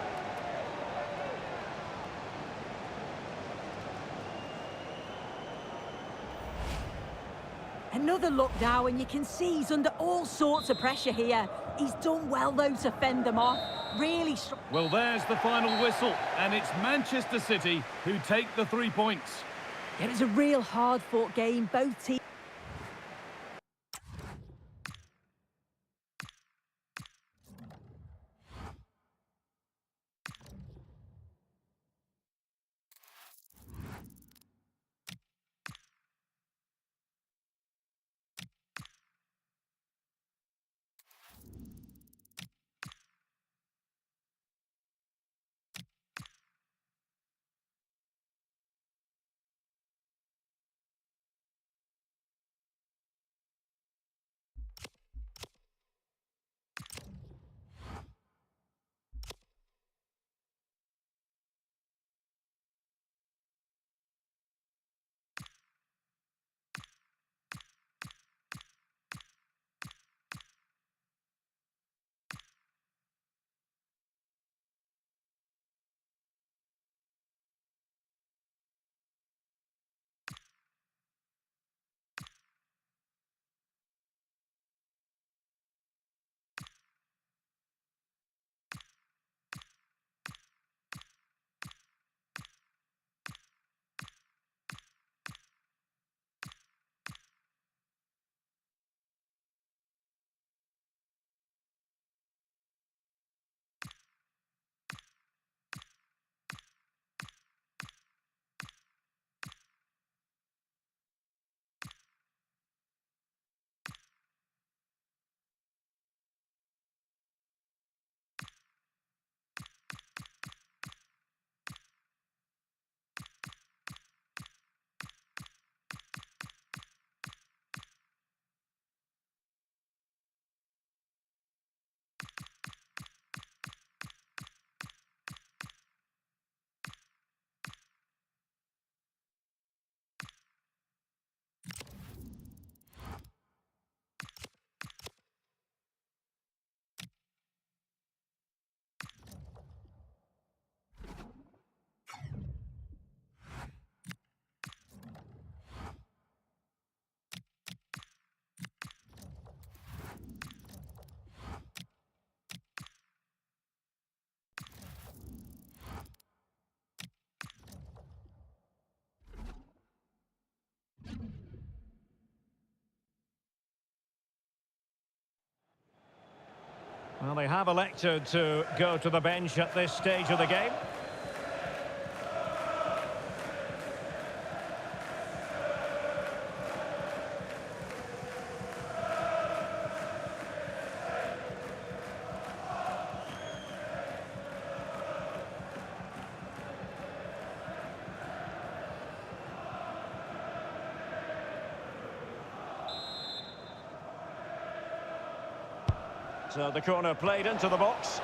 Another look now, and you can see he's under all sorts of pressure here. He's done well, though, to fend them off. Really strong.
Well, there's the final whistle, and it's Manchester City who take the 3 points.
It was a real hard-fought game, both teams.
Well, they have elected to go to the bench at this stage of the game. So the corner played into the box.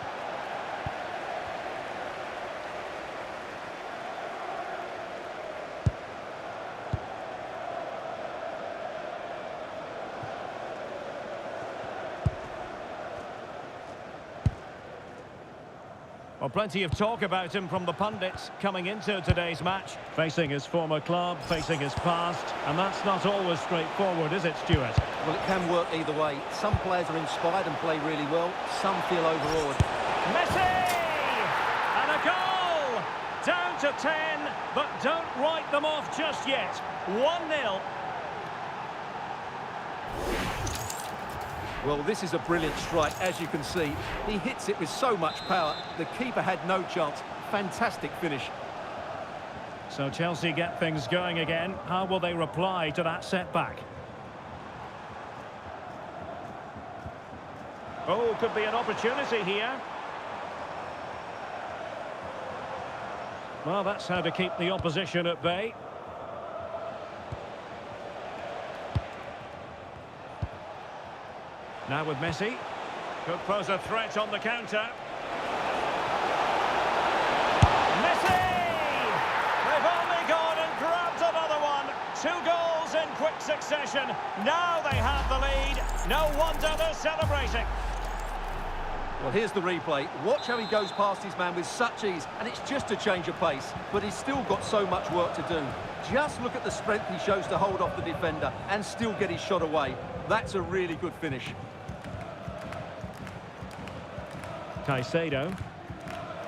Well, plenty of talk about him from the pundits coming into today's match. Facing his former club, facing his past, and that's not always straightforward, is it, Stuart?
Well, it can work either way. Some players are inspired and play really well. Some feel overawed.
Messi! And a goal! Down to 10, but don't write them off just yet. 1-0.
Well, this is a brilliant strike, as you can see. He hits it with so much power, the keeper had no chance. Fantastic finish.
So Chelsea get things going again. How will they reply to that setback? Oh, could be an opportunity here. Well, that's how to keep the opposition at bay. Now with Messi. Could pose a threat on the counter. Messi! They've only gone and grabbed another one. 2 goals in quick succession. Now they have the lead. No wonder they're celebrating.
Well, here's the replay. Watch how he goes past his man with such ease, and it's just a change of pace, but he's still got so much work to do. Just look at the strength he shows to hold off the defender and still get his shot away. That's a really good finish.
Caicedo.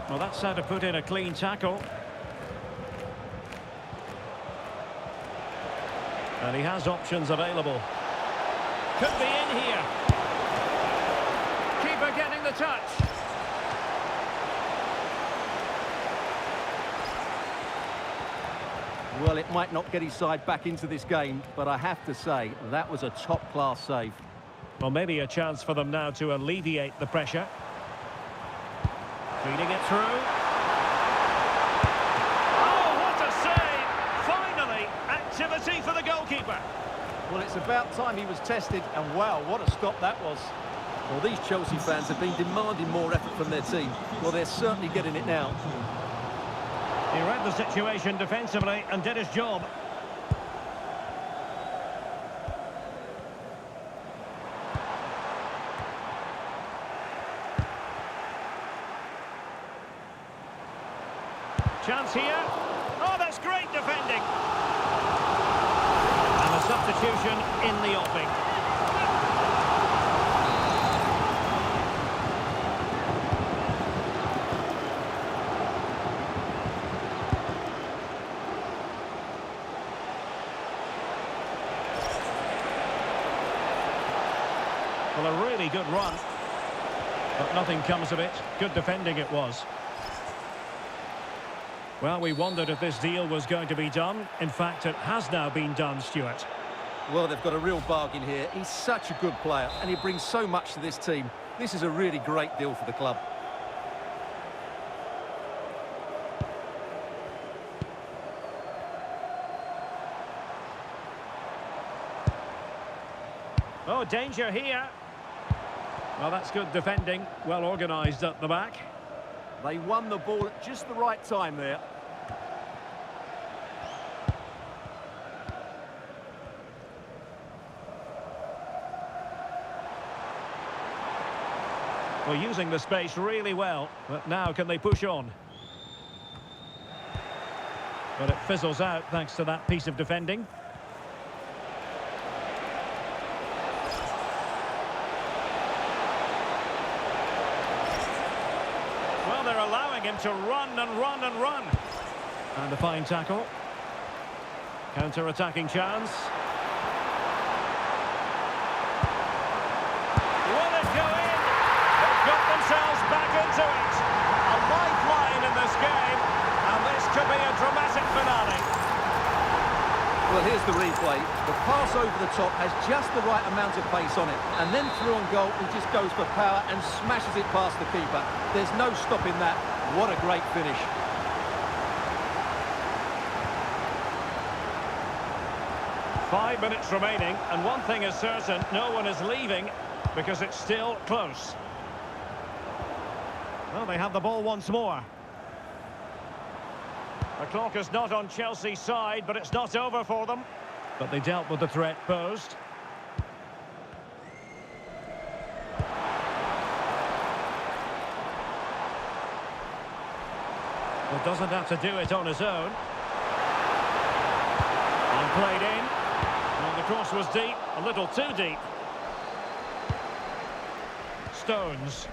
Well, that's how to put in a clean tackle. And he has options available. Could be in here. Keeper getting the touch.
Well, it might not get his side back into this game, but I have to say, that was a top-class save.
Well, maybe a chance for them now to alleviate the pressure. Feeding it through. Oh, what a save! Finally, activity for the goalkeeper.
Well, it's about time he was tested, and wow, what a stop that was. Well, these Chelsea fans have been demanding more effort from their team. Well, they're certainly getting it now.
He read the situation defensively and did his job. Chance here. Oh, that's great defending. And a substitution in the offing. Well, a really good run. But nothing comes of it. Good defending it was. Well, we wondered if this deal was going to be done. In fact, it has now been done, Stuart.
Well, they've got a real bargain here. He's such a good player, and he brings so much to this team. This is a really great deal for the club.
Oh, danger here. Well, that's good defending. Well organised at the back.
They won the ball at just the right time there.
Well, using the space really well, but now can they push on? But it fizzles out thanks to that piece of defending. Well, they're allowing him to run and run and run. And a fine tackle. Counter-attacking chance. Will it go in? They've got themselves back into it. A lifeline in this game, and this could be a dramatic finale.
Well, here's the replay. The pass over the top has just the right amount of pace on it. And then through on goal, he just goes for power and smashes it past the keeper. There's no stopping that. What a great finish.
Five minutes remaining, and one thing is certain, no one is leaving because it's still close. Well, they have the ball once more. The clock is not on Chelsea's side, but it's not over for them. But they dealt with the threat posed. Well, doesn't have to do it on his own. And played in. Well, the cross was deep, a little too deep. Stones.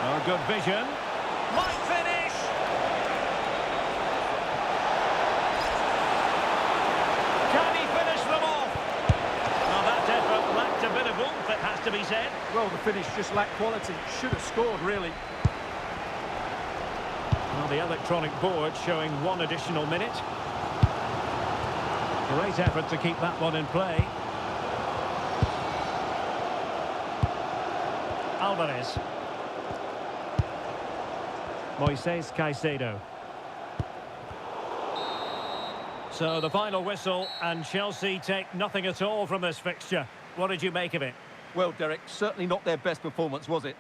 Oh, good vision. Might finish! Can he finish them off? Well, that effort lacked a bit of oomph, it has to be said.
Well, the finish just lacked quality. Should have scored, really.
Well, the electronic board showing 1 additional minute. Great effort to keep that one in play. Alvarez. Moises Caicedo. So the final whistle, and Chelsea take nothing at all from this fixture. What did you make of it?
Well, Derek, certainly not their best performance, was it?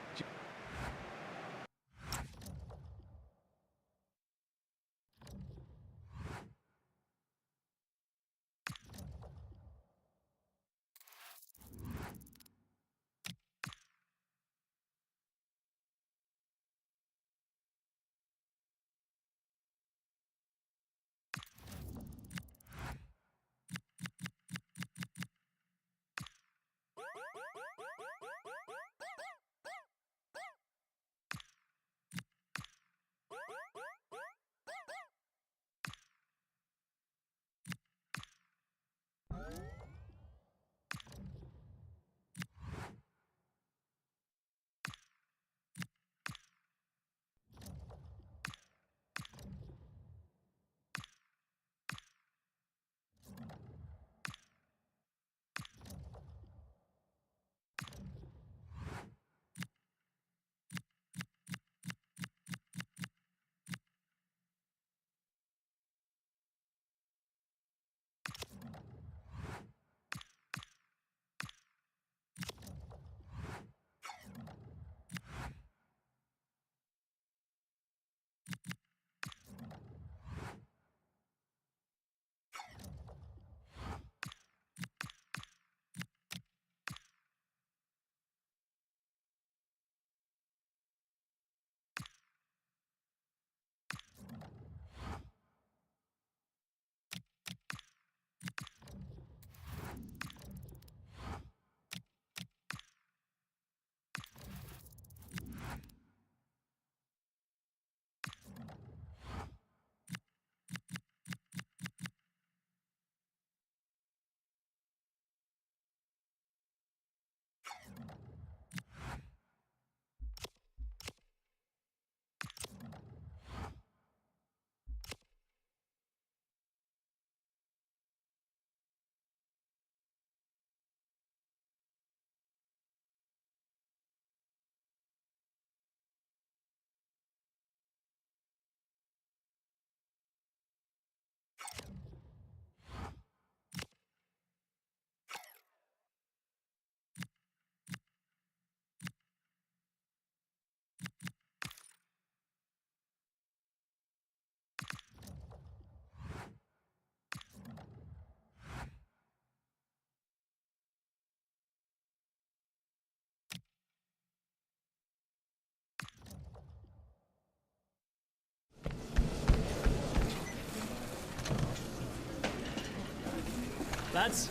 Lads.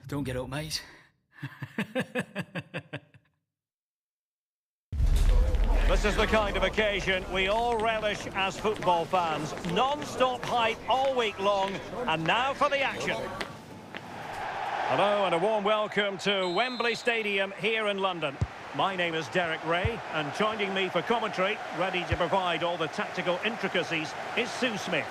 Don't get up, mate.
This is the kind of occasion we all relish as football fans. Non-stop hype all week long, and now for the action. Hello and a warm welcome to Wembley Stadium here in London. My name is Derek Ray, and joining me for commentary, ready to provide all the tactical intricacies, is Sue Smith.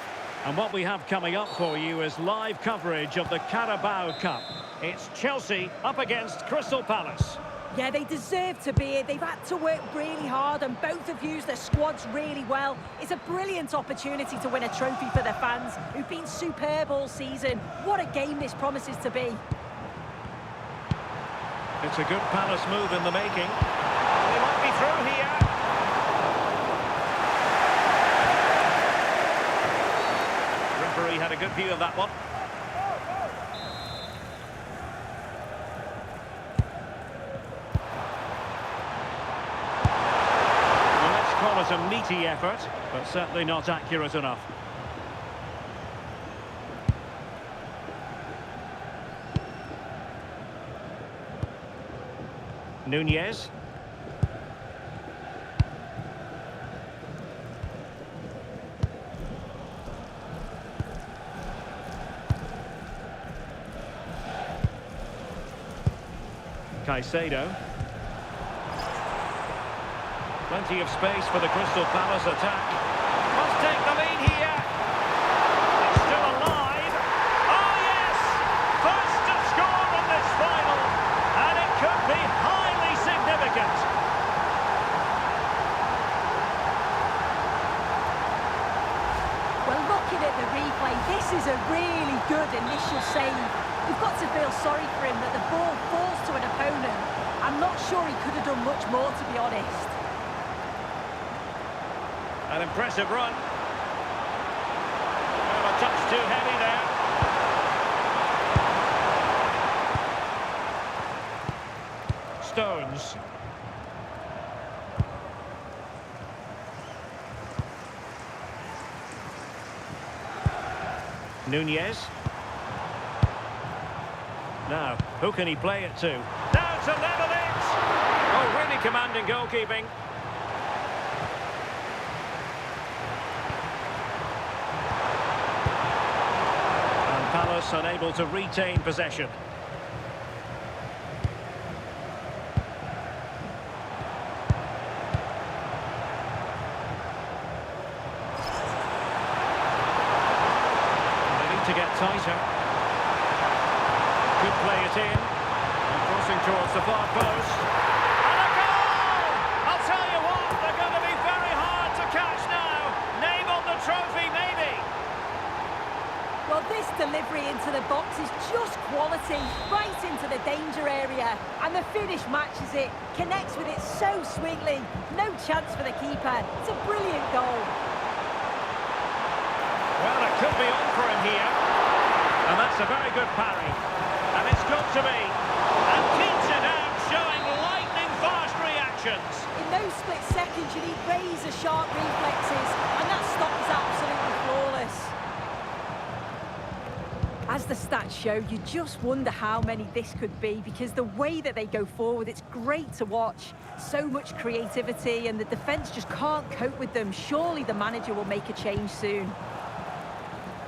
And what we have coming up for you is live coverage of the Carabao Cup. It's Chelsea up against Crystal Palace.
Yeah, they deserve to be here. They've had to work really hard and both have used their squads really well. It's a brilliant opportunity to win a trophy for their fans, who've been superb all season. What a game this promises to be.
It's a good Palace move in the making. They might be through here. Referee had a good view of that one. Well, let's call it a meaty effort, but certainly not accurate enough. Nunez. Caicedo. Plenty of space for the Crystal Palace attack. Must take the lead here. It's still alive. Oh yes! First to score on this final. And it could be highly significant.
Well, looking at the replay, this is a really good initial save. You've got to feel sorry for him that the ball falls to an opponent. I'm not sure he could have done much more, to be honest.
An impressive run. Well, a touch too heavy there. Stones. Nunez. Now, who can he play it to? Now to level it! Oh, really commanding goalkeeping. And Palace unable to retain possession. To get tighter. Could play it in. And crossing towards the far post. And a goal! I'll tell you what, they're going to be very hard to catch now. Name on the trophy, maybe.
Well, this delivery into the box is just quality, right into the danger area. And the finish matches it, connects with it so sweetly. No chance for the keeper. It's a brilliant goal.
Well, it could be on for him here. And that's a very good parry. And it's got to be. And keeps it out, showing lightning-fast reactions.
In those split seconds, you need razor-sharp reflexes. And that stop is absolutely flawless. As the stats show, you just wonder how many this could be, because the way that they go forward, it's great to watch. So much creativity, and the defence just can't cope with them. Surely the manager will make a change soon.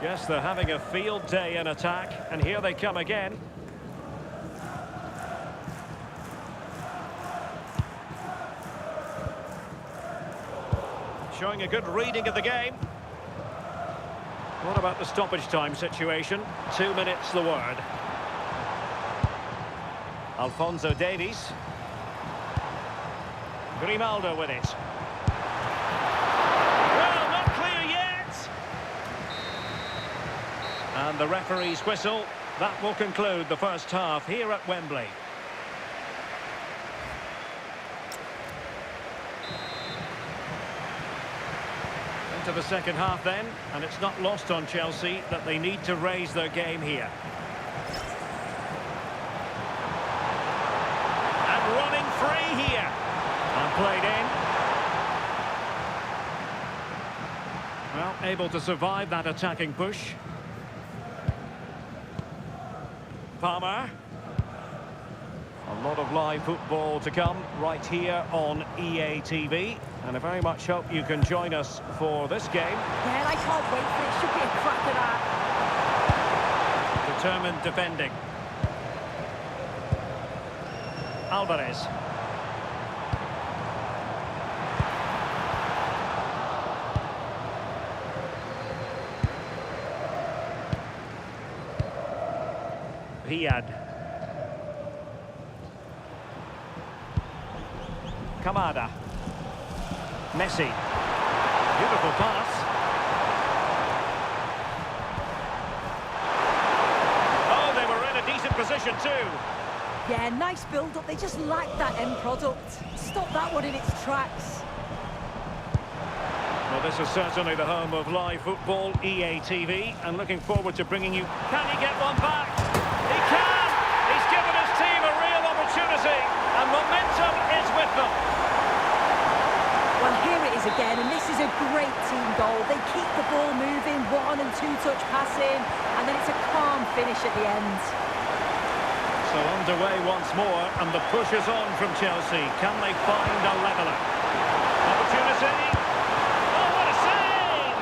Yes, they're having a field day in attack, and here they come again. Showing a good reading of the game. What about the stoppage time situation? 2 minutes the word. Alphonso Davies. Grimaldo with it. Well, not clear yet. And the referee's whistle. That will conclude the first half here at Wembley. Into the second half then, and it's not lost on Chelsea that they need to raise their game here. And running free here. And played in. Well, able to survive that attacking push. Palmer. A lot of live football to come right here on EA TV. And I very much hope you can join us for this game.
Yeah, I can't wait for it. Should be a cracker that.
Determined defending. Alvarez. Riyad. Kamada. Messi. Beautiful pass. Oh, they were in a decent position too.
Yeah, nice build-up. They just lack that end product. Stop that one in its tracks.
Well, this is certainly the home of live football, EA TV, and looking forward to bringing you... Can he get one back? He can! He's given his team a real opportunity, and momentum is with them.
Well, here it is again, and this is a great team goal. They keep the ball moving, 1- and 2-touch passing, and then it's a calm finish at the end.
So underway once more, and the push is on from Chelsea. Can they find a leveller? Opportunity. Oh, what a save!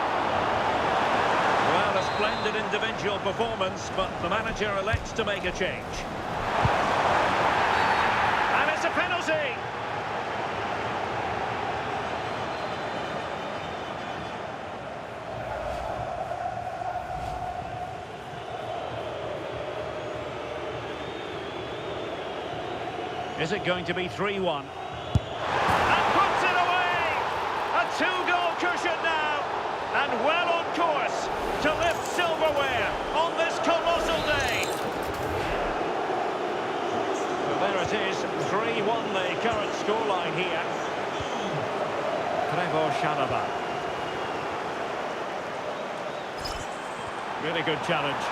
Well, a splendid individual performance, but the manager elects to make a change. see. Is it going to be 3-1? And puts it away! A two-goal cushion now, and well on course to lift silverware on this colossal day. So there it is, 3-1 the current scoreline here. Trevor Chalobah. Really good challenge.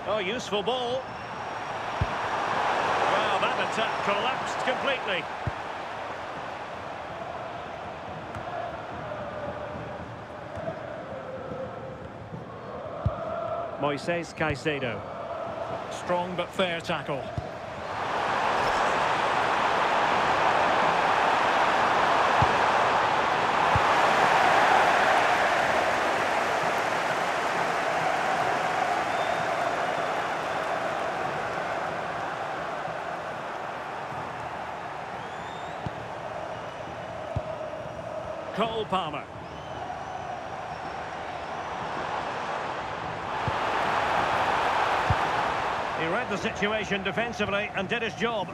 Oh, useful ball. Well, that attack collapsed completely. Moises Caicedo. Strong but fair tackle. Cole Palmer. He read the situation defensively and did his job.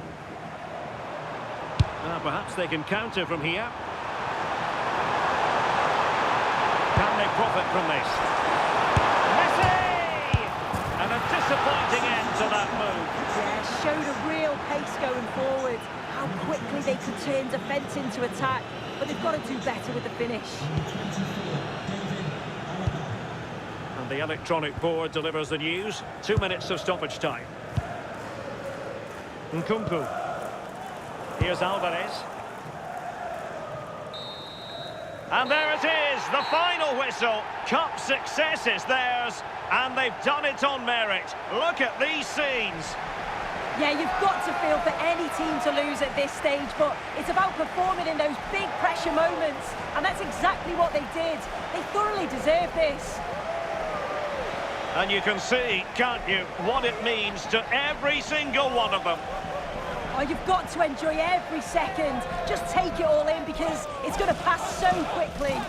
Perhaps they can counter from here. Can they profit from this? Messi! And a disappointing end to that move.
Yeah, showed a real pace going forward. How quickly they could turn defence into attack. But they've got to do better with the finish.
And the electronic board delivers the news. 2 minutes of stoppage time. Nkunku. Here's Alvarez. And there it is, the final whistle. Cup success is theirs, and they've done it on merit. Look at these scenes.
Yeah, you've got to feel for any team to lose at this stage, but it's about performing in those big pressure moments, and that's exactly what they did. They thoroughly deserve this.
And you can see, can't you, what it means to every single one of them.
Oh, you've got to enjoy every second. Just take it all in because it's going to pass so quickly.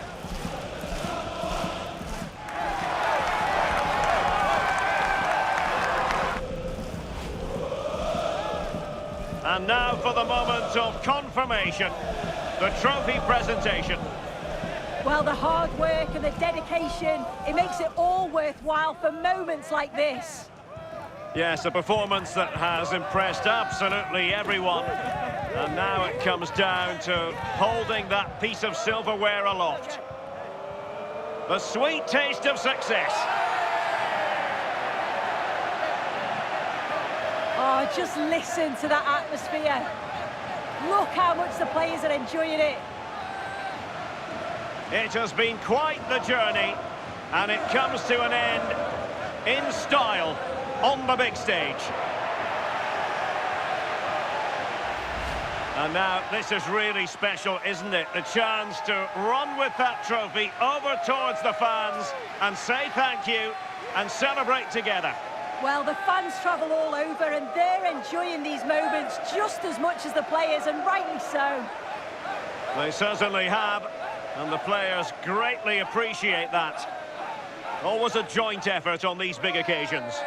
And now for the moment of confirmation, the trophy presentation.
Well, the hard work and the dedication, it makes it all worthwhile for moments like this.
Yes, a performance that has impressed absolutely everyone. And now it comes down to holding that piece of silverware aloft. The sweet taste of success.
Oh, just listen to that atmosphere. Look how much the players are enjoying it.
It has been quite the journey, and it comes to an end in style on the big stage. And now this is really special, isn't it? The chance to run with that trophy over towards the fans and say thank you and celebrate together.
Well, the fans travel all over and they're enjoying these moments just as much as the players, and rightly so.
They certainly have, and the players greatly appreciate that. Always a joint effort on these big occasions.